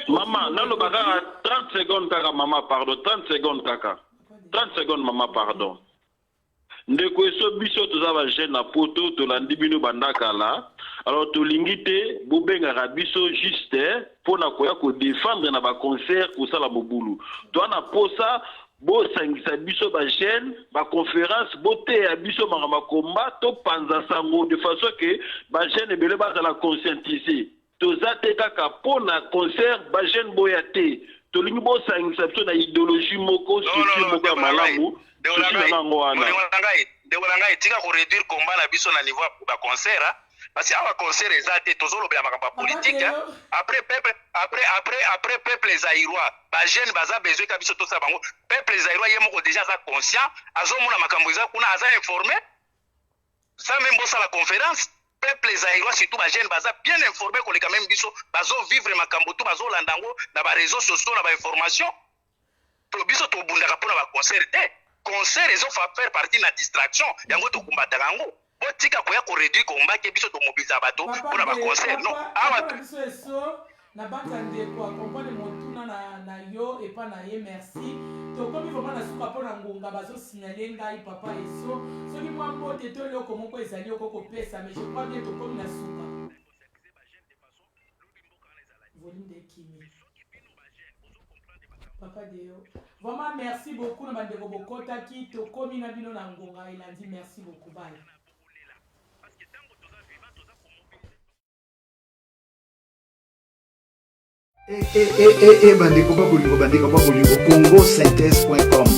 mama nalo baka 30 secondes kaka mama pardon 30 secondes kaka 30 secondes mama pardon ndeko so biso toza ba jeune na poto to landi bino bandaka la alors to lingite bo benga ka biso juste pour na koya ko défendre na ba concert ko sala bobulu to na posa bo sangisa biso ba chaîne ba conférence boté ya biso mangama combat to panza sango de façon que ba chaîne ebele ba la conscientiser to zate kaka pona concert ba chaîne boyate to lingi bo sangisa biso na idéologie moko structure moko ya malamu soki na nango wana de wala ngai tika ko réduire combat na biso na niveau ba concert parce que awa concert ezate tozolobela makambo politique après peuple zaïrois ba jeune baza besoin ka biso to sa bango peuple zaïrois yemo déjà ça conscient azomona makambo eza kuna aza informé ça même bossa la conférence peuple zaïrois surtout ba jeune baza bien informé ko leka même biso bazo vivre makambo to bazo landango na ba réseaux sociaux na ba information to biso to bundaka pona ba concert te concert ezo faire partie na distraction yango to kumbata kango botika koya ko réduire combat ke biso to mobiliser bato pona ba concert non awa biso eso na bakande ko comprendre motuna na yo et pas na ye merci to komi vraiment na suka pona ngonga bazo signaler ngai papa eso soki mwa mbote to loko moko ezali okoko pesa mais je crois bien to komi na suka volume de kimi papa Deo vraiment merci beaucoup na bandeko bokota ki to komi na bino na ngonga elandi merci beaucoup bye. Bandeko bakolingo congosynthèse.com.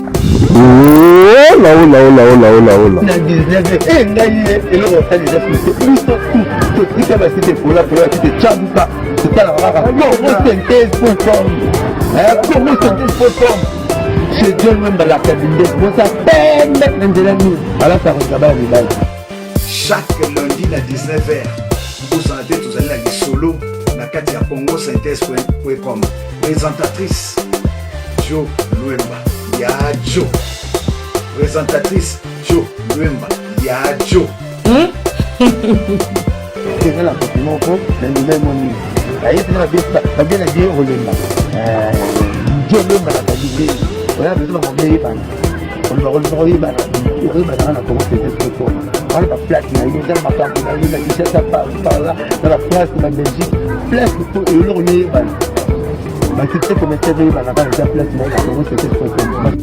Na 19 ngai eloko ça déjà plus tika basite pola kite chabuka C'est John Wemba la cabine. Vous savez, alors ça va chaque lundi à 19h, vous sentez tous allez à solo na kati ya congosynthèse.com. Présentatrice Jo Luemba ya Jo. Présentatrice Jo Luemba ya Jo. C'est là pour mon compte, mais nous même on est. Là il bien la bien Luemba. Jo Luemba la cabine. Voilà, besoin de m'emmener par. On va revenir par. On va dans la congosynthèse.com. On va place na il dans ma part, il a dit ça par là dans la place de la Belgique. Place pour le on par. C'est comme ça veut la place na congosynthèse.com.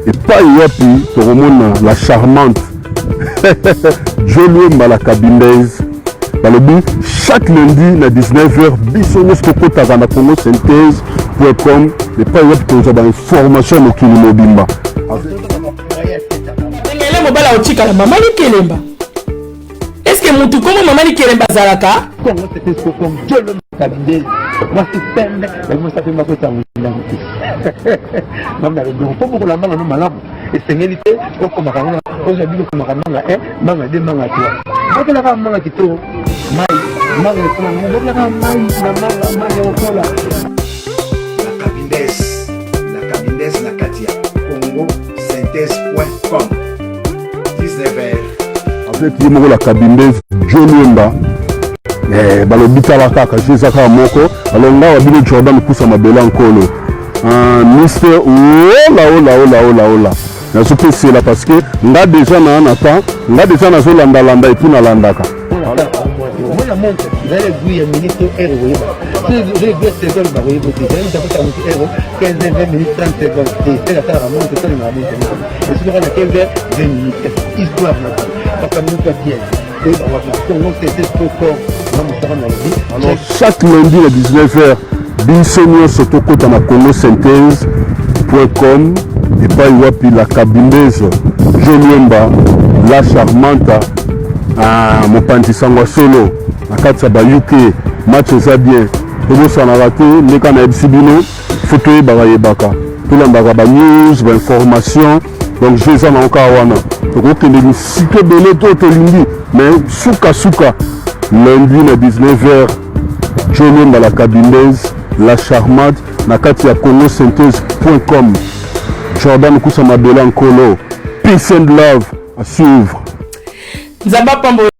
Et pas yapi toromona la charmante Jo Luemba la cabindaise. Dans le but, chaque lundi à 19h, bisognos kokota na congosynthèse.com. Et pas yapi toza ba information mokili mobimba. Ngele mobala otika la mama Kelemba. Est-ce que mon tout comme maman Kelemba zalaka? Comment c'était ce comme Dieu le cabine. Moi c'est peine, mais moi ça fait ma côté à vous. Maman le bon pour la maman non malade. Et c'est ngélité comme maman. Aujourd'hui comme maman là maman de maman toi. Donc la maman qui to mai maman la maman La cabinesse na Katia congosynthèse.com 19h. Avec Yemoko la cabindaise Jo Luemba. Balobitala kaka jezaka moko alors nga wabino Jordan kusa mabela nkolo Mister ola nazo pesela parce que nga déjà na nata nga déjà nazo landa et puis na landaka moi montre vous allez voir ministre héros je vais secondes ba vous dire je vais faire un héros 15-20 minutes 30 secondes et c'est la montre c'est la montre et sur la 15 minutes histoire parce que nous pas bien. Alors chaque lundi à 19h, Binsonio Sotokota na congosynthèse.com et pas Iwapi la cabindaise Jo Luemba la charmante mon panti sangwa solo na kati ba UK match eza bien tobo sana raté leka na ebsibino photo yebaka tolambaka ba news ba information donc je les en encore wana donc les sites belé to tolingi mais souka lundi à 19h Jo Luemba la cabindaise la charmante na kati ya congosynthèse.com. Jordan Kusa Mabela Nkolo, peace and love à suivre. Nzamba Pambo